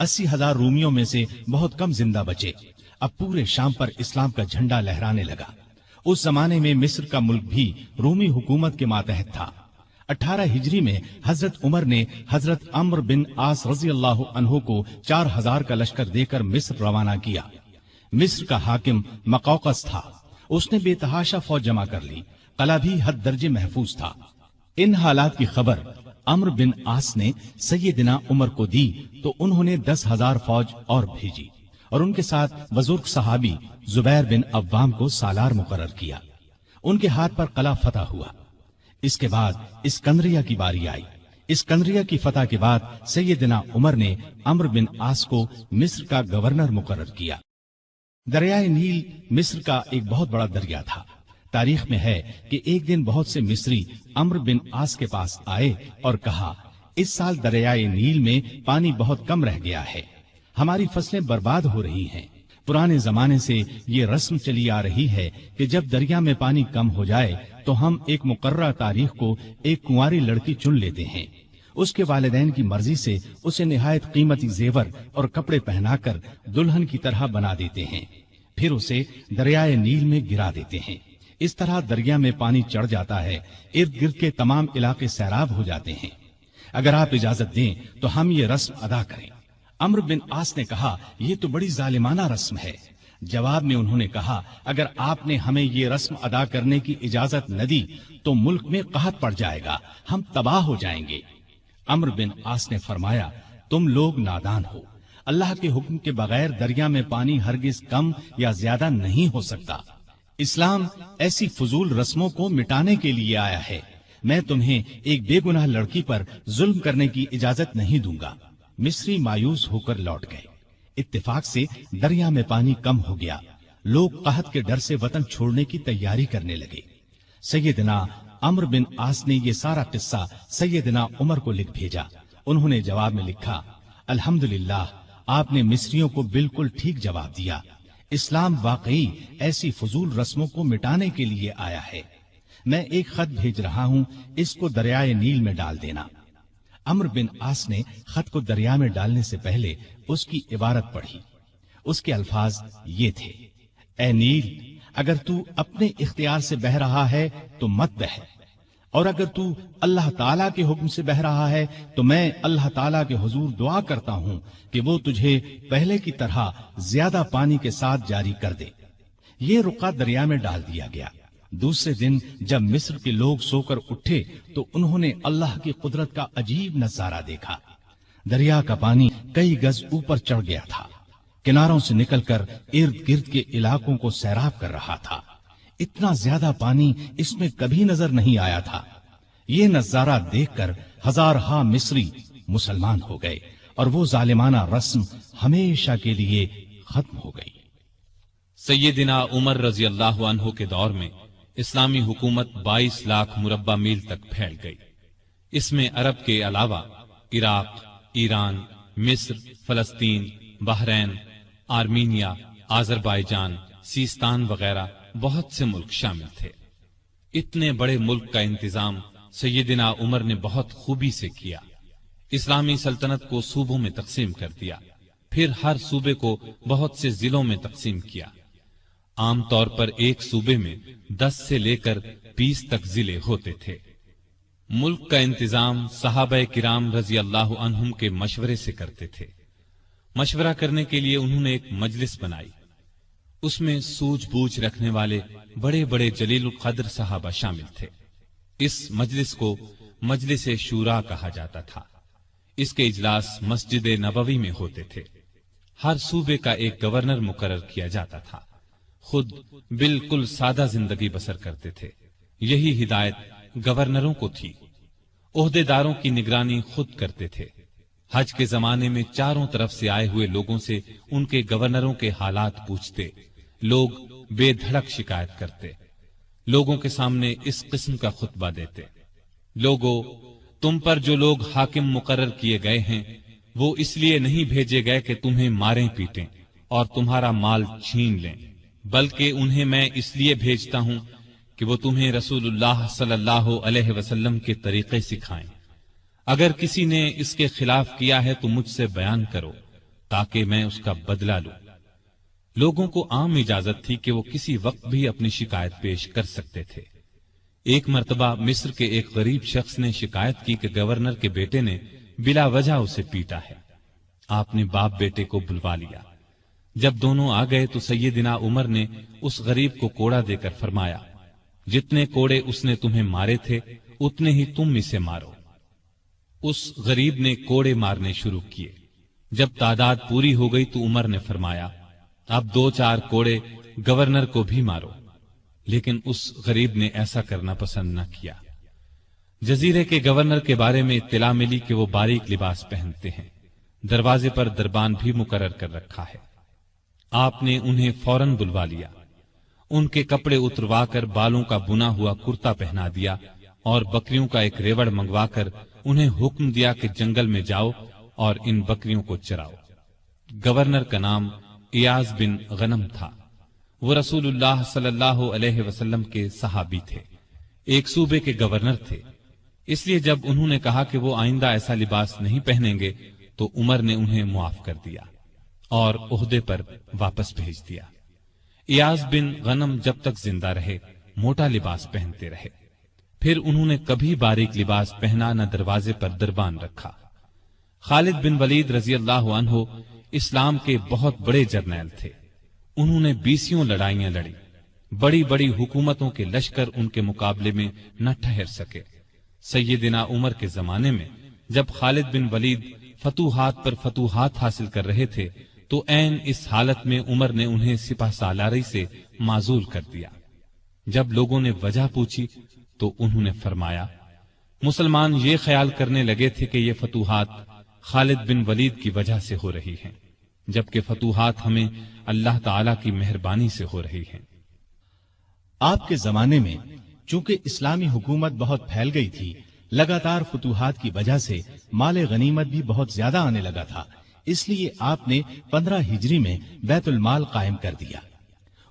80,000 رومیوں میں سے بہت کم زندہ بچے۔ اب پورے شام پر اسلام کا جھنڈا لہرانے لگا۔ اس زمانے میں مصر کا ملک بھی رومی حکومت کے ماتحت تھا۔ 18 ہجری میں حضرت عمر نے حضرت عمرو بن عاص رضی اللہ عنہ کو 4000 کا لشکر دے کر مصر روانہ کیا۔ مصر کا حاکم مقوقس تھا۔ اس نے بے تحاشا فوج جمع کر لی۔ قلعہ بھی حد درجے محفوظ تھا۔ ان حالات کی خبر عمرو بن عاص نے سیدنا عمر کو دی تو انہوں نے 10,000 فوج اور بھیجی اور ان کے ساتھ بزرگ صحابی زبیر بن عوام کو سالار مقرر کیا۔ ان کے ہاتھ پر قلعہ فتح ہوا۔ اس کے بعد اسکندریہ کی باری آئی۔ اسکندریہ کی فتح کے بعد سیدنا عمر نے عمرو بن عاص کو مصر کا گورنر مقرر کیا۔ دریائے نیل مصر کا ایک بہت بڑا دریا تھا۔ تاریخ میں ہے کہ ایک دن بہت سے مصری عمرو بن عاص کے پاس آئے اور کہا، اس سال دریائے نیل میں پانی بہت کم رہ گیا ہے، ہماری فصلیں برباد ہو رہی ہیں۔ پرانے زمانے سے یہ رسم چلی آ رہی ہے کہ جب دریا میں پانی کم ہو جائے تو ہم ایک مقررہ تاریخ کو ایک کنواری لڑکی چن لیتے ہیں، اس کے والدین کی مرضی سے اسے نہایت قیمتی زیور اور کپڑے پہنا کر دلہن کی طرح بنا دیتے ہیں، پھر اسے دریائے نیل میں گرا دیتے ہیں۔ اس طرح دریا میں پانی چڑھ جاتا ہے، ارد گرد کے تمام علاقے سیراب ہو جاتے ہیں۔ اگر آپ اجازت دیں تو ہم یہ رسم ادا کریں۔ عمرو بن عاص نے کہا، یہ تو بڑی ظالمانہ رسم ہے۔ جواب میں انہوں نے کہا، اگر آپ نے ہمیں یہ رسم ادا کرنے کی اجازت نہ دی تو ملک میں قحط پڑ جائے گا، ہم تباہ ہو جائیں گے۔ عمرو بن عاص نے فرمایا، تم لوگ نادان ہو، اللہ کے حکم کے بغیر دریا میں پانی ہرگز کم یا زیادہ نہیں ہو سکتا۔ اسلام ایسی فضول رسموں کو مٹانے کے لیے آیا ہے۔ میں تمہیں ایک بے گناہ لڑکی پر ظلم کرنے کی اجازت نہیں دوں گا۔ مصری مایوس ہو کر لوٹ گئے۔ اتفاق سے دریا میں پانی کم ہو گیا۔ لوگ قحط کے ڈر سے وطن چھوڑنے کی تیاری کرنے لگے۔ سیدنا عمرو بن عاص نے یہ سارا قصہ سیدنا عمر کو لکھ بھیجا۔ انہوں نے جواب میں لکھا، الحمدللہ، آپ نے مصریوں کو بالکل ٹھیک جواب دیا۔ اسلام واقعی ایسی فضول رسموں کو مٹانے کے لیے آیا ہے۔ میں ایک خط بھیج رہا ہوں، اس کو دریائے نیل میں ڈال دینا۔ عمرو بن عاص نے خط کو دریا میں ڈالنے سے پہلے اس کی عبارت پڑھی۔ اس کے الفاظ یہ تھے، اے نیل، اگر تو اپنے اختیار سے بہہ رہا ہے تو مت بہہ، اور اگر تو اللہ تعالیٰ کے حکم سے بہہ رہا ہے تو میں اللہ تعالیٰ کے حضور دعا کرتا ہوں کہ وہ تجھے پہلے کی طرح زیادہ پانی کے ساتھ جاری کر دے۔ یہ رقعہ دریا میں ڈال دیا گیا۔ دوسرے دن جب مصر کے لوگ سو کر اٹھے تو انہوں نے اللہ کی قدرت کا عجیب نظارہ دیکھا۔ دریا کا پانی کئی گز اوپر چڑھ گیا تھا، کناروں سے نکل کر ارد گرد کے علاقوں کو سیراب کر رہا تھا۔ اتنا زیادہ پانی اس میں کبھی نظر نہیں آیا تھا۔ یہ نظارہ دیکھ کر ہزارہا مصری مسلمان ہو گئے اور وہ ظالمانہ رسم ہمیشہ کے لیے ختم ہو گئی۔ سیدنا عمر رضی اللہ عنہ کے دور میں اسلامی حکومت 22 لاکھ مربع میل تک پھیل گئی۔ اس میں عرب کے علاوہ عراق، ایران، مصر، فلسطین، بحرین، آرمینیا، آذربائیجان، سیستان وغیرہ بہت سے ملک شامل تھے۔ اتنے بڑے ملک کا انتظام سیدنا عمر نے بہت خوبی سے کیا۔ اسلامی سلطنت کو صوبوں میں تقسیم کر دیا، پھر ہر صوبے کو بہت سے ضلعوں میں تقسیم کیا۔ عام طور پر ایک صوبے میں 10 سے لے کر 20 تک ضلع ہوتے تھے۔ ملک کا انتظام صحابہ کرام رضی اللہ عنہم کے مشورے سے کرتے تھے۔ مشورہ کرنے کے لیے انہوں نے ایک مجلس بنائی۔ اس میں سوجھ بوجھ رکھنے والے بڑے بڑے جلیل القدر صحابہ شامل تھے۔ اس مجلس کو مجلس شورا کہا جاتا تھا۔ اس کے اجلاس مسجد نبوی میں ہوتے تھے۔ ہر صوبے کا ایک گورنر مقرر کیا جاتا تھا۔ خود بالکل سادہ زندگی بسر کرتے تھے۔ یہی ہدایت گورنروں کو تھی۔ عہدے داروں کی نگرانی خود کرتے تھے۔ حج کے زمانے میں چاروں طرف سے آئے ہوئے لوگوں سے ان کے گورنروں کے حالات پوچھتے۔ لوگ بے دھڑک شکایت کرتے۔ لوگوں کے سامنے اس قسم کا خطبہ دیتے، لوگوں، تم پر جو لوگ حاکم مقرر کیے گئے ہیں وہ اس لیے نہیں بھیجے گئے کہ تمہیں ماریں پیٹیں اور تمہارا مال چھین لیں، بلکہ انہیں میں اس لیے بھیجتا ہوں کہ وہ تمہیں رسول اللہ صلی اللہ علیہ وسلم کے طریقے سکھائیں۔ اگر کسی نے اس کے خلاف کیا ہے تو مجھ سے بیان کرو، تاکہ میں اس کا بدلہ لوں۔ لوگوں کو عام اجازت تھی کہ وہ کسی وقت بھی اپنی شکایت پیش کر سکتے تھے۔ ایک مرتبہ مصر کے ایک غریب شخص نے شکایت کی کہ گورنر کے بیٹے نے بلا وجہ اسے پیٹا ہے۔ آپ نے باپ بیٹے کو بلوا لیا۔ جب دونوں آ گئے تو سیدنا عمر نے اس غریب کو کوڑا دے کر فرمایا، جتنے کوڑے اس نے تمہیں مارے تھے اتنے ہی تم اسے مارو۔ اس غریب نے کوڑے مارنے شروع کیے۔ جب تعداد پوری ہو گئی تو عمر نے فرمایا، اب 2-4 کوڑے گورنر کو بھی مارو، لیکن اس غریب نے ایسا کرنا پسند نہ کیا۔ جزیرے کے گورنر کے بارے میں اطلاع ملی کہ وہ باریک لباس پہنتے ہیں، دروازے پر دربان بھی مقرر کر رکھا ہے۔ آپ نے انہیں فوراً بلوا لیا، ان کے کپڑے اتروا کر بالوں کا بنا ہوا کرتا پہنا دیا اور بکریوں کا ایک ریوڑ منگوا کر انہیں حکم دیا کہ جنگل میں جاؤ اور ان بکریوں کو چراؤ۔ گورنر کا نام ایاز بن غنم تھا۔ وہ رسول اللہ صلی اللہ علیہ وسلم کے صحابی تھے، ایک صوبے کے گورنر تھے۔ اس لیے جب انہوں نے کہا کہ وہ آئندہ ایسا لباس نہیں پہنیں گے تو عمر نے انہیں معاف کر دیا اور عہدے پر واپس بھیج دیا۔ ایاز بن غنم جب تک زندہ رہے موٹا لباس پہنتے رہے، پھر انہوں نے کبھی باریک لباس پہنا نہ دروازے پر دربان رکھا۔ خالد بن ولید رضی اللہ عنہ اسلام کے بہت بڑے جرنیل تھے۔ انہوں نے 20 لڑائیاں لڑی، بڑی بڑی حکومتوں کے لشکر ان کے مقابلے میں نہ ٹھہر سکے۔ سیدنا عمر کے زمانے میں جب خالد بن ولید فتوحات پر فتوحات حاصل کر رہے تھے تو عین اس حالت میں عمر نے انہیں سپہ سالاری سے معزول کر دیا۔ جب لوگوں نے وجہ پوچھی تو انہوں نے فرمایا، مسلمان یہ خیال کرنے لگے تھے کہ یہ فتوحات خالد بن ولید کی وجہ سے ہو رہی ہیں، جبکہ فتوحات ہمیں اللہ تعالی کی مہربانی سے ہو رہی ہیں۔ آپ کے زمانے میں چونکہ اسلامی حکومت بہت پھیل گئی تھی، لگاتار فتوحات کی وجہ سے مال غنیمت بھی بہت زیادہ آنے لگا تھا، اس لیے آپ نے 15 ہجری میں بیت المال قائم کر دیا۔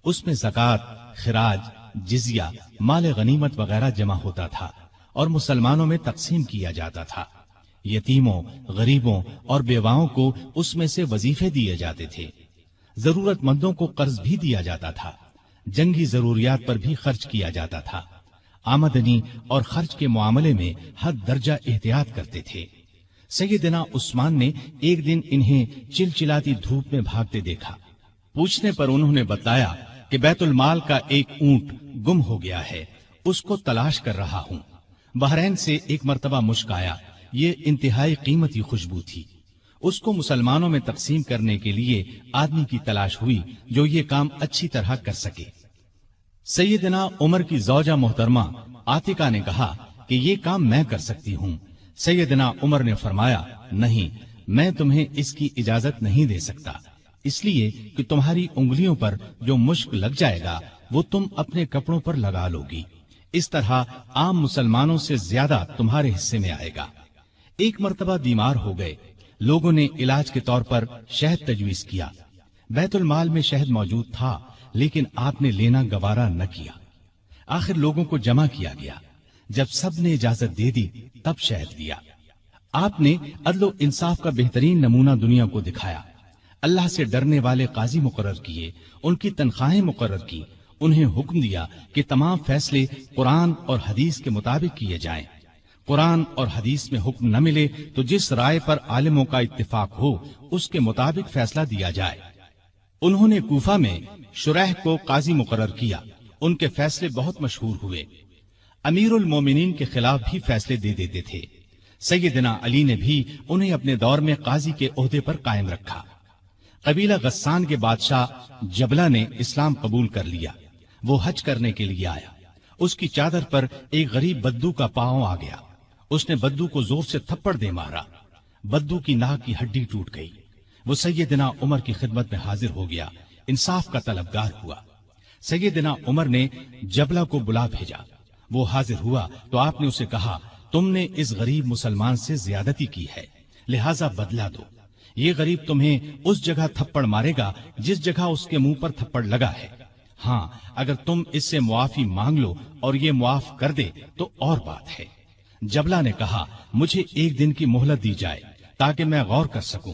اس میں زکوٰۃ، خراج، جزیہ، مال غنیمت وغیرہ جمع ہوتا تھا اور مسلمانوں میں تقسیم کیا جاتا تھا۔ یتیموں، غریبوں اور بیواؤں کو اس میں سے وظیفے دیے جاتے تھے۔ ضرورت مندوں کو قرض بھی دیا جاتا تھا۔ جنگی ضروریات پر بھی خرچ کیا جاتا تھا۔ آمدنی اور خرچ کے معاملے میں حد درجہ احتیاط کرتے تھے۔ سیدنا عثمان نے ایک دن انہیں چلچلاتی دھوپ میں بھاگتے دیکھا۔ پوچھنے پر انہوں نے بتایا کہ بیت المال کا ایک اونٹ گم ہو گیا ہے، اس کو تلاش کر رہا ہوں۔ بحرین سے ایک مرتبہ مشک آیا، یہ انتہائی قیمتی خوشبو تھی۔ اس کو مسلمانوں میں تقسیم کرنے کے لیے آدمی کی تلاش ہوئی جو یہ کام اچھی طرح کر سکے۔ سیدنا عمر کی زوجہ محترمہ عاتقہ نے کہا کہ یہ کام میں کر سکتی ہوں۔ سیدنا عمر نے فرمایا، نہیں، میں تمہیں اس کی اجازت نہیں دے سکتا، اس لیے کہ تمہاری انگلیوں پر جو مشک لگ جائے گا وہ تم اپنے کپڑوں پر لگا لو گی، اس طرح عام مسلمانوں سے زیادہ تمہارے حصے میں آئے گا۔ ایک مرتبہ بیمار ہو گئے، لوگوں نے علاج کے طور پر شہد تجویز کیا۔ بیت المال میں شہد موجود تھا لیکن آپ نے لینا گوارا نہ کیا۔ آخر لوگوں کو جمع کیا گیا، جب سب نے اجازت دے دی تب شہد دیا۔ آپ نے عدل و انصاف کا بہترین نمونہ دنیا کو دکھایا۔ اللہ سے ڈرنے والے قاضی مقرر کیے، ان کی تنخواہیں مقرر کی، انہیں حکم دیا کہ تمام فیصلے قرآن اور حدیث کے مطابق کیے جائیں۔ قرآن اور حدیث میں حکم نہ ملے تو جس رائے پر عالموں کا اتفاق ہو اس کے مطابق فیصلہ دیا جائے۔ انہوں نے کوفہ میں شریح کو قاضی مقرر کیا، ان کے فیصلے بہت مشہور ہوئے۔ امیر المومنین کے خلاف بھی فیصلے دے دیتے تھے۔ سیدنا علی نے بھی انہیں اپنے دور میں قاضی کے عہدے پر قائم رکھا۔ قبیلہ غسان کے بادشاہ جبلہ نے اسلام قبول کر لیا۔ وہ حج کرنے کے لیے آیا، اس کی چادر پر ایک غریب بدو کا پاؤں آ گیا۔ اس نے بدو کو زور سے تھپڑ دے مارا، بدو کی ناک کی ہڈی ٹوٹ گئی۔ وہ سیدنا عمر کی خدمت میں حاضر ہو گیا، انصاف کا طلبگار ہوا۔ سیدنا عمر نے جبلہ کو بلا بھیجا، وہ حاضر ہوا تو آپ نے اسے کہا، تم نے اس غریب مسلمان سے زیادتی کی ہے، لہذا بدلہ دو۔ یہ غریب تمہیں اس جگہ تھپڑ مارے گا جس جگہ اس کے منہ پر تھپڑ لگا ہے۔ ہاں، اگر تم اس سے معافی مانگ لو اور یہ معاف کر دے تو اور بات ہے۔ جبلہ نے کہا، مجھے ایک دن کی مہلت دی جائے تاکہ میں غور کر سکوں۔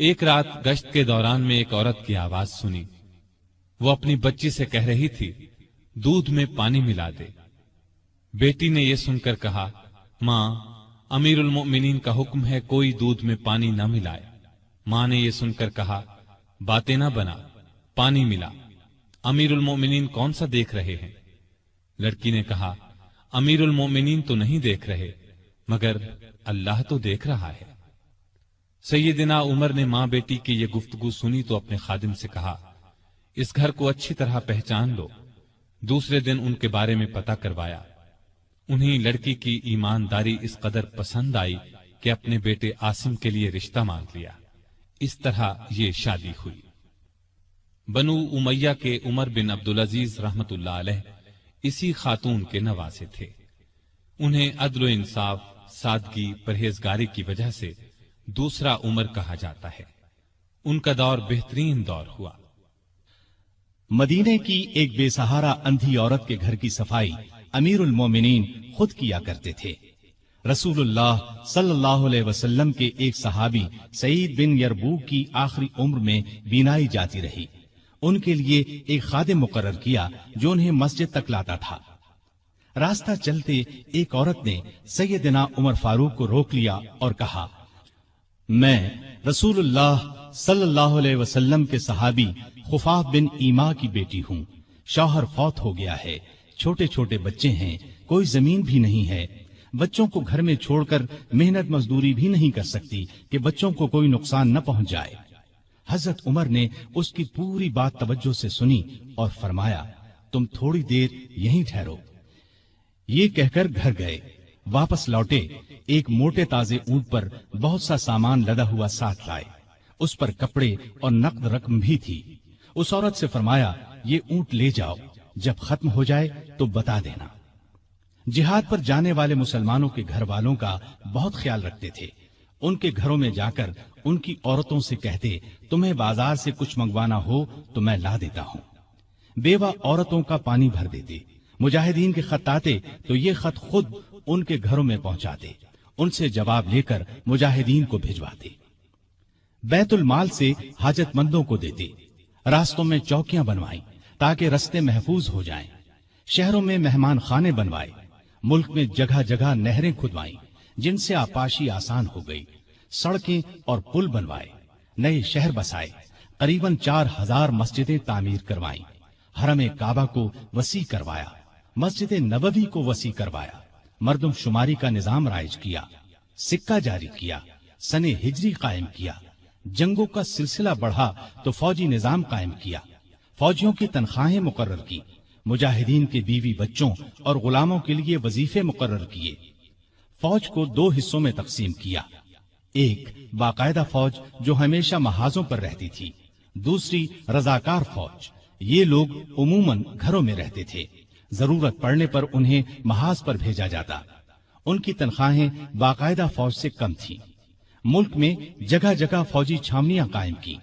ایک رات گشت کے دوران میں ایک عورت کی آواز سنی۔ وہ اپنی بچی سے کہہ رہی تھی، دودھ میں پانی ملا دے۔ بیٹی نے یہ سن کر کہا، ماں، امیر المؤمنین کا حکم ہے کوئی دودھ میں پانی نہ ملائے۔ ماں نے یہ سن کر کہا، باتیں نہ بنا، پانی ملا۔ امیر المؤمنین کون سا دیکھ رہے ہیں؟ لڑکی نے کہا، امیر المؤمنین تو نہیں دیکھ رہے، مگر اللہ تو دیکھ رہا ہے۔ سیدنا عمر نے ماں بیٹی کی یہ گفتگو سنی تو اپنے خادم سے کہا، اس گھر کو اچھی طرح پہچان لو۔ دوسرے دن ان کے بارے میں پتہ کروایا۔ انہیں لڑکی کی ایمانداری اس قدر پسند آئی کہ اپنے بیٹے عاصم کے لیے رشتہ مانگ لیا۔ اس طرح یہ شادی ہوئی۔ بنو امیہ کے عمر بن عبدالعزیز رحمت اللہ علیہ اسی خاتون کے نواسے تھے۔ انہیں عدل و انصاف، سادگی، پرہیزگاری کی وجہ سے دوسرا عمر کہا جاتا ہے۔ ان کا دور بہترین دور ہوا۔ مدینے کی ایک بے سہارا اندھی عورت کے گھر کی صفائی امیر المومنین خود کیا کرتے تھے۔ رسول اللہ صلی اللہ علیہ وسلم کے ایک صحابی سعید بن یربوک کی آخری عمر میں بینائی جاتی رہی۔ ان کے لیے ایک خادم مقرر کیا جو انہیں مسجد تک لاتا تھا۔ راستہ چلتے ایک عورت نے سیدنا عمر فاروق کو روک لیا اور کہا، میں رسول اللہ صلی اللہ علیہ وسلم کے صحابی خفاف بن ایما کی بیٹی ہوں۔ شوہر فوت ہو گیا ہے، چھوٹے چھوٹے بچے ہیں، کوئی زمین بھی نہیں ہے۔ بچوں کو گھر میں چھوڑ کر محنت مزدوری بھی نہیں کر سکتی کہ بچوں کو کوئی نقصان نہ پہنچ جائے۔ حضرت عمر نے اس کی پوری بات توجہ سے سنی اور فرمایا، تم تھوڑی دیر یہیں ٹھہرو۔ یہ کہہ کر گھر گئے۔ واپس لوٹے، ایک موٹے تازے اونٹ پر بہت سا سامان لدا ہوا ساتھ لائے۔ اس پر کپڑے اور نقد رقم بھی تھی۔ اس عورت سے فرمایا، یہ اونٹ لے جاؤ، جب ختم ہو جائے تو بتا دینا۔ جہاد پر جانے والے مسلمانوں کے گھر والوں کا بہت خیال رکھتے تھے۔ ان کے گھروں میں جا کر ان کی عورتوں سے کہتے، تمہیں بازار سے کچھ منگوانا ہو تو میں لا دیتا ہوں۔ بیوہ عورتوں کا پانی بھر دیتے۔ مجاہدین کے خط آتے تو یہ خط خود ان کے گھروں میں پہنچاتے، ان سے جواب لے کر مجاہدین کو بھجواتے۔ بیت المال سے حاجت مندوں کو دیتے۔ راستوں میں چوکیاں بنوائیں تاکہ رستے محفوظ ہو جائیں۔ شہروں میں مہمان خانے بنوائے۔ ملک میں جگہ جگہ نہریں کھدوائیں جن سے آپاشی آسان ہو گئی۔ سڑکیں اور پل بنوائے۔ نئے شہر بسائے۔ قریباً 4000 مسجدیں تعمیر کروائیں۔ حرم کعبہ کو وسیع کروایا۔ مسجد نبوی کو وسیع کروایا۔ مردم شماری کا نظام رائج کیا۔ سکہ جاری کیا۔ سن ہجری قائم کیا۔ جنگوں کا سلسلہ بڑھا تو فوجی نظام قائم کیا۔ فوجیوں کی تنخواہیں مقرر کی۔ مجاہدین کے بیوی بچوں اور غلاموں کے لیے وظیفے مقرر کیے۔ فوج کو 2 حصوں میں تقسیم کیا۔ ایک باقاعدہ فوج جو ہمیشہ محاذوں پر رہتی تھی، دوسری رضاکار فوج۔ یہ لوگ عموماً گھروں میں رہتے تھے، ضرورت پڑنے پر انہیں محاذ پر بھیجا جاتا۔ ان کی تنخواہیں باقاعدہ فوج سے کم تھیں۔ ملک میں جگہ جگہ فوجی چھاونیاں قائم کی۔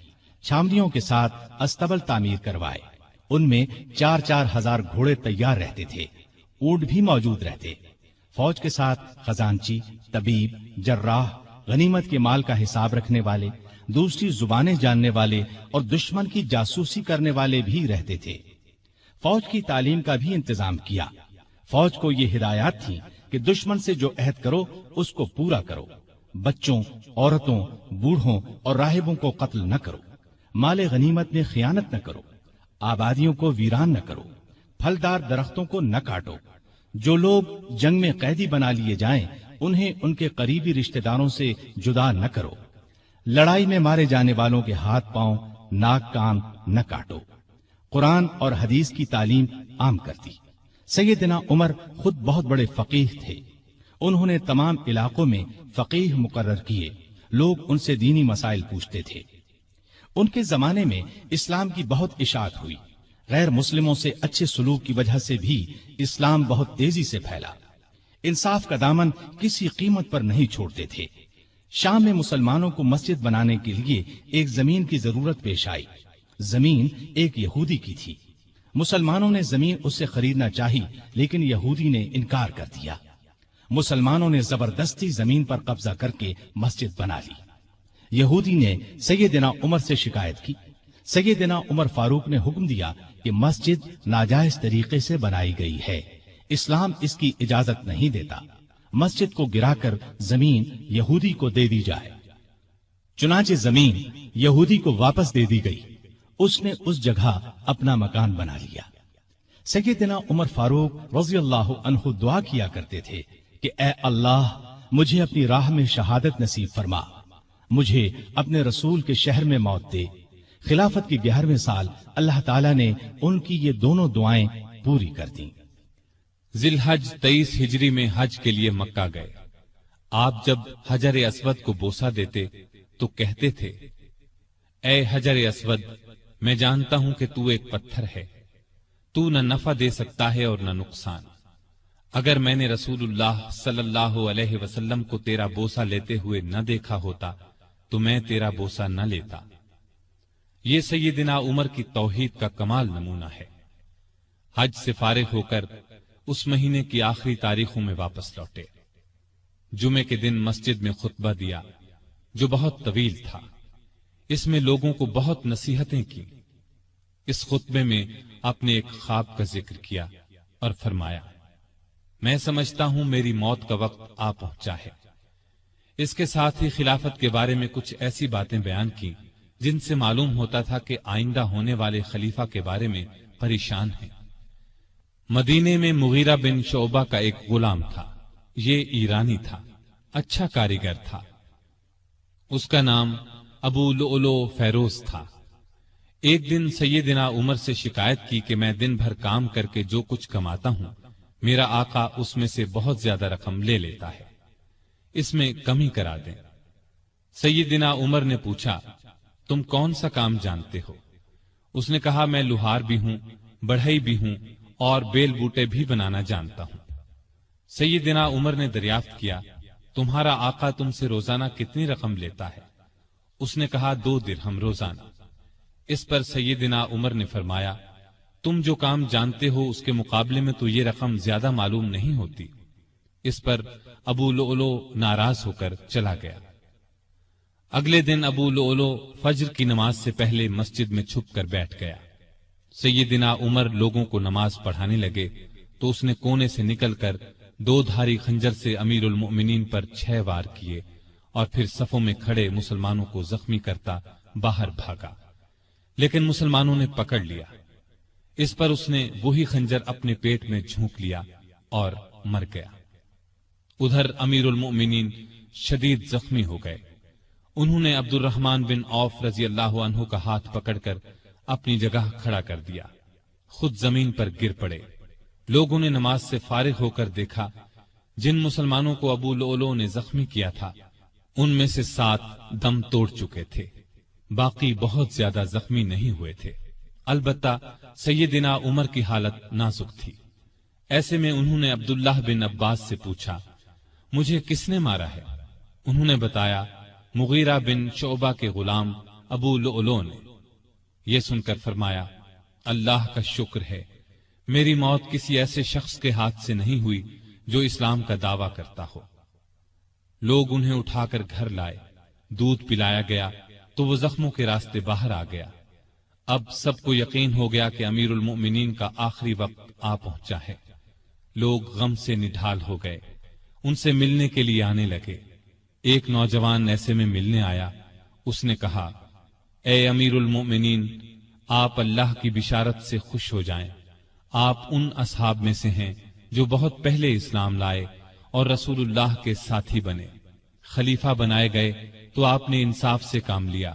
چھاونیوں کے ساتھ استبل تعمیر کروائے۔ ان میں 4-4 ہزار گھوڑے تیار رہتے تھے۔ اونٹ بھی موجود رہتے۔ فوج کے ساتھ خزانچی، طبیب، جراح، غنیمت کے مال کا حساب رکھنے والے، دوسری زبانیں جاننے والے اور دشمن کی جاسوسی کرنے والے بھی رہتے تھے۔ فوج کی تعلیم کا بھی انتظام کیا۔ فوج کو یہ ہدایات تھیں کہ دشمن سے جو عہد کرو اس کو پورا کرو۔ بچوں، عورتوں، بوڑھوں اور راہبوں کو قتل نہ کرو۔ مال غنیمت میں خیانت نہ کرو۔ آبادیوں کو ویران نہ کرو۔ پھلدار درختوں کو نہ کاٹو۔ جو لوگ جنگ میں قیدی بنا لیے جائیں انہیں ان کے قریبی رشتہ داروں سے جدا نہ کرو۔ لڑائی میں مارے جانے والوں کے ہاتھ پاؤں، ناک کان نہ کاٹو۔ قرآن اور حدیث کی تعلیم عام کر دی۔ سیدنا عمر خود بہت بڑے فقیہ تھے۔ انہوں نے تمام علاقوں میں فقیہ مقرر کیے۔ لوگ ان سے دینی مسائل پوچھتے تھے۔ ان کے زمانے میں اسلام کی بہت اشاعت ہوئی۔ غیر مسلموں سے اچھے سلوک کی وجہ سے بھی اسلام بہت تیزی سے پھیلا۔ انصاف کا دامن کسی قیمت پر نہیں چھوڑتے تھے۔ شام میں مسلمانوں کو مسجد بنانے کے لیے ایک زمین کی ضرورت پیش آئی۔ زمین ایک یہودی کی تھی۔ مسلمانوں نے زمین اس سے خریدنا چاہی لیکن یہودی نے انکار کر دیا۔ مسلمانوں نے زبردستی زمین پر قبضہ کر کے مسجد بنا لی۔ یہودی نے سیدنا عمر سے شکایت کی۔ سیدنا عمر فاروق نے حکم دیا کہ مسجد ناجائز طریقے سے بنائی گئی ہے، اسلام اس کی اجازت نہیں دیتا، مسجد کو گرا کر زمین یہودی کو دے دی جائے۔ چنانچہ زمین یہودی کو واپس دے دی گئی، اس نے اس جگہ اپنا مکان بنا لیا۔ سیدنا عمر فاروق رضی اللہ عنہ دعا کیا کرتے تھے کہ اے اللہ، مجھے اپنی راہ میں شہادت نصیب فرما، مجھے اپنے رسول کے شہر میں موت دے۔ خلافت کے 11ویں سال اللہ تعالیٰ نے ان کی یہ دونوں دعائیں پوری کر دیں۔ ذی الحج 23 ہجری میں حج کے لیے مکہ گئے۔ آپ جب حجر اسود کو بوسہ دیتے تو کہتے تھے، اے حجر اسود، میں جانتا ہوں کہ تو ایک پتھر ہے، تو نہ نفع دے سکتا ہے اور نہ نقصان۔ اگر میں نے رسول اللہ صلی اللہ علیہ وسلم کو تیرا بوسہ لیتے ہوئے نہ دیکھا ہوتا تو میں تیرا بوسہ نہ لیتا۔ یہ سیدنا عمر کی توحید کا کمال نمونہ ہے۔ حج سے فارغ ہو کر اس مہینے کی آخری تاریخوں میں واپس لوٹے۔ جمعے کے دن مسجد میں خطبہ دیا جو بہت طویل تھا۔ اس میں لوگوں کو بہت نصیحتیں کی۔ اس خطبے میں آپ نے ایک خواب کا ذکر کیا اور فرمایا، میں سمجھتا ہوں میری موت کا وقت آ پہنچا ہے۔ اس کے ساتھ ہی خلافت کے بارے میں کچھ ایسی باتیں بیان کی جن سے معلوم ہوتا تھا کہ آئندہ ہونے والے خلیفہ کے بارے میں پریشان ہیں۔ مدینے میں مغیرہ بن شعبہ کا ایک غلام تھا، یہ ایرانی تھا، اچھا کاریگر تھا۔ اس کا نام ابو لؤلؤ فیروز تھا۔ ایک دن سیدنا عمر سے شکایت کی کہ میں دن بھر کام کر کے جو کچھ کماتا ہوں، میرا آقا اس میں سے بہت زیادہ رقم لے لیتا ہے، اس میں کمی کرا دیں۔ سیدنا عمر نے پوچھا، تم کون سا کام جانتے ہو؟ اس نے کہا، میں لوہار بھی ہوں، بڑھئی بھی ہوں اور بیل بوٹے بھی بنانا جانتا ہوں۔ سیدنا عمر نے دریافت کیا، تمہارا آقا تم سے روزانہ کتنی رقم لیتا ہے؟ اس نے کہا، 2 درہم روزانہ۔ اس پر سیدنا عمر نے فرمایا، تم جو کام جانتے ہو اس کے مقابلے میں تو یہ رقم زیادہ معلوم نہیں ہوتی۔ اس پر ابو لؤلؤ ناراض ہو کر چلا گیا۔ اگلے دن ابو لؤلؤ فجر کی نماز سے پہلے مسجد میں چھپ کر بیٹھ گیا۔ سیدنا عمر لوگوں کو نماز پڑھانے لگے تو اس نے کونے سے نکل کر 2 دھاری خنجر سے امیر المؤمنین پر 6 وار کیے اور پھر صفوں میں کھڑے مسلمانوں کو زخمی کرتا باہر بھاگا، لیکن مسلمانوں نے پکڑ لیا۔ اس پر اس نے وہی خنجر اپنے پیٹ میں جھونک لیا اور مر گیا۔ ادھر امیر المؤمنین شدید زخمی ہو گئے۔ انہوں نے عبد الرحمن بن عوف رضی اللہ عنہ کا ہاتھ پکڑ کر اپنی جگہ کھڑا کر دیا، خود زمین پر گر پڑے۔ لوگوں نے نماز سے فارغ ہو کر دیکھا، جن مسلمانوں کو ابو لؤلؤ نے زخمی کیا تھا ان میں سے 7 دم توڑ چکے تھے، باقی بہت زیادہ زخمی نہیں ہوئے تھے۔ البتہ سیدنا عمر کی حالت نازک تھی۔ ایسے میں انہوں نے عبداللہ بن عباس سے پوچھا، مجھے کس نے مارا ہے؟ انہوں نے بتایا، مغیرہ بن شعبہ کے غلام ابو لؤلؤ نے۔ یہ سن کر فرمایا، اللہ کا شکر ہے، میری موت کسی ایسے شخص کے ہاتھ سے نہیں ہوئی جو اسلام کا دعویٰ کرتا ہو۔ لوگ انہیں اٹھا کر گھر لائے، دودھ پلایا گیا تو وہ زخموں کے راستے باہر آ گیا۔ اب سب کو یقین ہو گیا کہ امیر المؤمنین کا آخری وقت آ پہنچا ہے۔ لوگ غم سے نڈھال ہو گئے، ان سے ملنے کے لیے آنے لگے۔ ایک نوجوان ایسے میں ملنے آیا، اس نے کہا، اے امیر المؤمنین، آپ اللہ کی بشارت سے خوش ہو جائیں، آپ ان اصحاب میں سے ہیں جو بہت پہلے اسلام لائے اور رسول اللہ کے ساتھی بنے۔ خلیفہ بنائے گئے تو آپ نے انصاف سے کام لیا،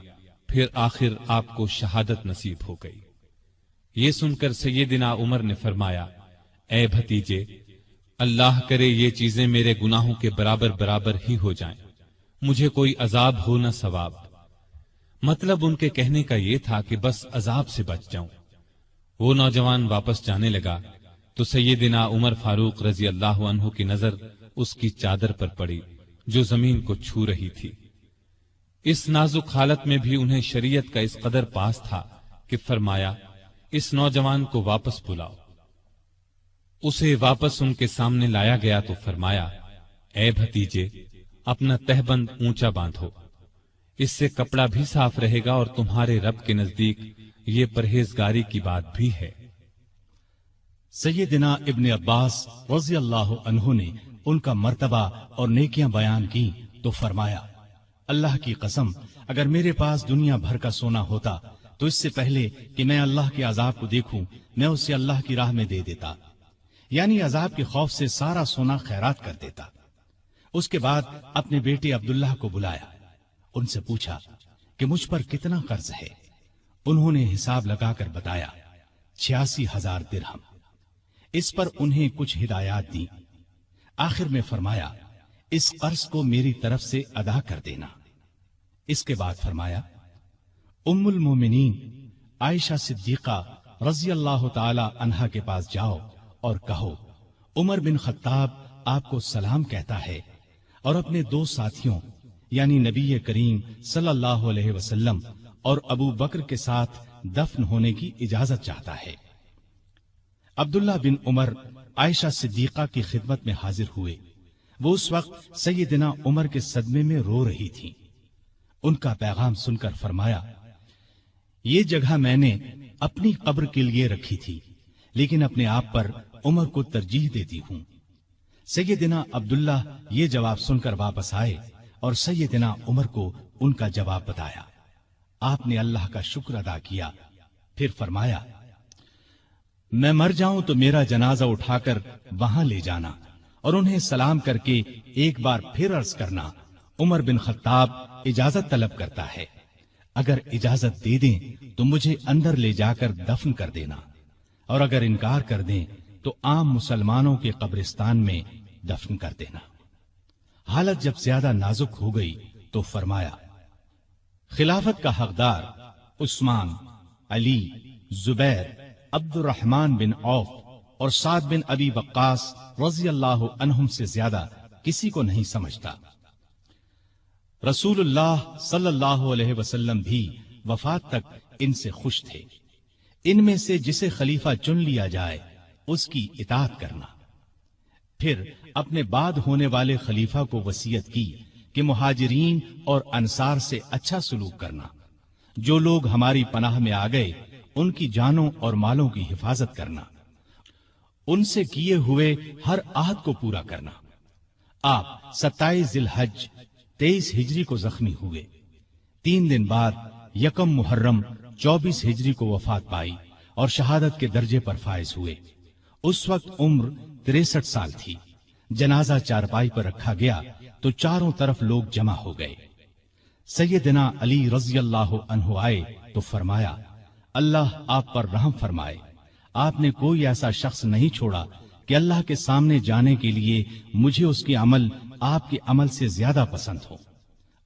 پھر آخر آپ کو شہادت نصیب ہو گئی۔ یہ سن کر سیدنا عمر نے فرمایا، اے بھتیجے، اللہ کرے یہ چیزیں میرے گناہوں کے برابر برابر ہی ہو جائیں، مجھے کوئی عذاب ہو نہ ثواب۔ مطلب ان کے کہنے کا یہ تھا کہ بس عذاب سے بچ جاؤں۔ وہ نوجوان واپس جانے لگا تو سیدنا عمر فاروق رضی اللہ عنہ کی نظر اس کی چادر پر پڑی جو زمین کو چھو رہی تھی۔ اس نازک حالت میں بھی انہیں شریعت کا اس قدر پاس تھا کہ فرمایا، اس نوجوان کو واپس بلاؤ۔ اسے واپس ان کے سامنے لایا گیا تو فرمایا، اے بھتیجے، اپنا تہبند اونچا باندھو۔ اس سے کپڑا بھی صاف رہے گا اور تمہارے رب کے نزدیک یہ پرہیزگاری کی بات بھی ہے۔ سیدنا ابن عباس رضی اللہ عنہ نے ان کا مرتبہ اور نیکیاں بیان کی تو فرمایا، اللہ کی قسم، اگر میرے پاس دنیا بھر کا سونا ہوتا تو اس سے پہلے کہ میں اللہ کے عذاب کو دیکھوں میں اسے اللہ کی راہ میں دے دیتا، یعنی عذاب کے خوف سے سارا سونا خیرات کر دیتا۔ اس کے بعد اپنے بیٹے عبداللہ کو بلایا، ان سے پوچھا کہ مجھ پر کتنا قرض ہے۔ انہوں نے حساب لگا کر بتایا 86,000 درہم۔ اس پر انہیں کچھ ہدایات دی، آخر میں فرمایا اس قرض کو میری طرف سے ادا کر دینا۔ اس کے بعد فرمایا ام المومنین عائشہ صدیقہ رضی اللہ تعالی عنہا کے پاس جاؤ اور کہو عمر بن خطاب آپ کو سلام کہتا ہے اور اپنے 2 ساتھیوں یعنی نبی کریم صلی اللہ علیہ وسلم اور ابو بکر کے ساتھ دفن ہونے کی اجازت چاہتا ہے۔ عبداللہ بن عمر عائشہ صدیقہ کی خدمت میں حاضر ہوئے۔ وہ اس وقت سیدنا عمر کے صدمے میں رو رہی تھیں۔ ان کا پیغام سن کر فرمایا، یہ جگہ میں نے اپنی قبر کے لیے رکھی تھی، لیکن اپنے آپ پر عمر کو ترجیح دیتی ہوں۔ سیدنا عبداللہ یہ جواب سن کر واپس آئے اور سیدنا عمر کو ان کا جواب بتایا۔ آپ نے اللہ کا شکر ادا کیا، پھر فرمایا میں مر جاؤں تو میرا جنازہ اٹھا کر وہاں لے جانا اور انہیں سلام کر کے ایک بار پھر عرض کرنا عمر بن خطاب اجازت طلب کرتا ہے، اگر اجازت دے دیں تو مجھے اندر لے جا کر دفن کر دینا، اور اگر انکار کر دیں تو عام مسلمانوں کے قبرستان میں دفن کر دینا۔ حالت جب زیادہ نازک ہو گئی تو فرمایا خلافت کا حقدار عثمان، علی، زبیر، عبد الرحمن بن عوف اور سعد بن ابی وقاص رضی اللہ عنہم سے زیادہ کسی کو نہیں سمجھتا۔ رسول اللہ صلی اللہ علیہ وسلم بھی وفات تک ان سے خوش تھے۔ ان میں سے جسے خلیفہ چن لیا جائے اس کی اطاعت کرنا۔ پھر اپنے بعد ہونے والے خلیفہ کو وصیت کی کہ مہاجرین اور انصار سے اچھا سلوک کرنا، جو لوگ ہماری پناہ میں آ گئے ان کی جانوں اور مالوں کی حفاظت کرنا، ان سے کیے ہوئے ہر عہد کو پورا کرنا۔ آپ 27 ذی الحج 23 ہجری کو زخمی ہوئے۔ 3 دن بعد 1 محرم 24 ہجری کو وفات پائی اور شہادت کے درجے پر فائز ہوئے۔ اس وقت عمر 63 سال تھی۔ جنازہ چارپائی پر رکھا گیا تو چاروں طرف لوگ جمع ہو گئے۔ سیدنا علی رضی اللہ عنہ آئے تو فرمایا اللہ آپ پر رحم فرمائے، آپ نے کوئی ایسا شخص نہیں چھوڑا کہ اللہ کے سامنے جانے کے لیے مجھے اس کے عمل آپ کے عمل سے زیادہ پسند ہو۔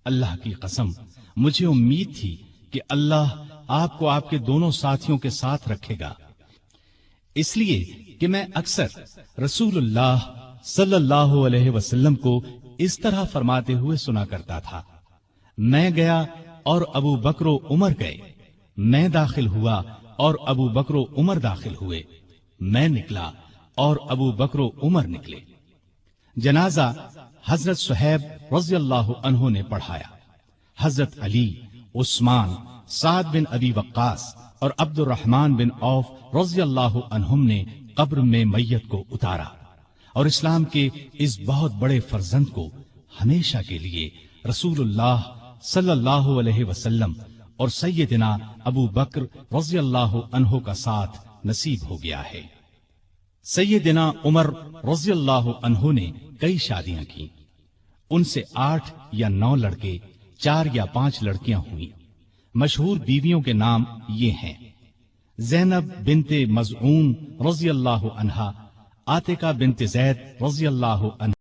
اللہ کی قسم مجھے امید تھی کہ اللہ آپ کو آپ کے دونوں ساتھیوں کے ساتھ رکھے گا، اس لیے کہ میں اکثر رسول اللہ صلی اللہ علیہ وسلم کو اس طرح فرماتے ہوئے سنا کرتا تھا، میں گیا اور ابو بکر و عمر گئے، میں داخل ہوا اور ابو بکر و عمر داخل ہوئے، میں نکلا اور ابو بکر و عمر نکلے۔ جنازہ حضرت صہیب رضی اللہ عنہ نے پڑھایا۔ حضرت علی، عثمان، سعد بن ابی وقاص اور عبد الرحمن بن عوف رضی اللہ عنہم نے قبر میں میت کو اتارا اور اسلام کے اس بہت بڑے فرزند کو ہمیشہ کے لیے رسول اللہ صلی اللہ علیہ وسلم اور سیدنا ابو بکر رضی اللہ عنہ کا ساتھ نصیب ہو گیا ہے۔ سیدنا عمر رضی اللہ عنہ نے کئی شادیاں کی، ان سے 8 یا 9 لڑکے، 4 یا 5 لڑکیاں ہوئیں۔ مشہور بیویوں کے نام یہ ہیں: زینب بنت مزعون رضی اللہ عنہا، عاتقہ بنت زید رضی اللہ عنہ،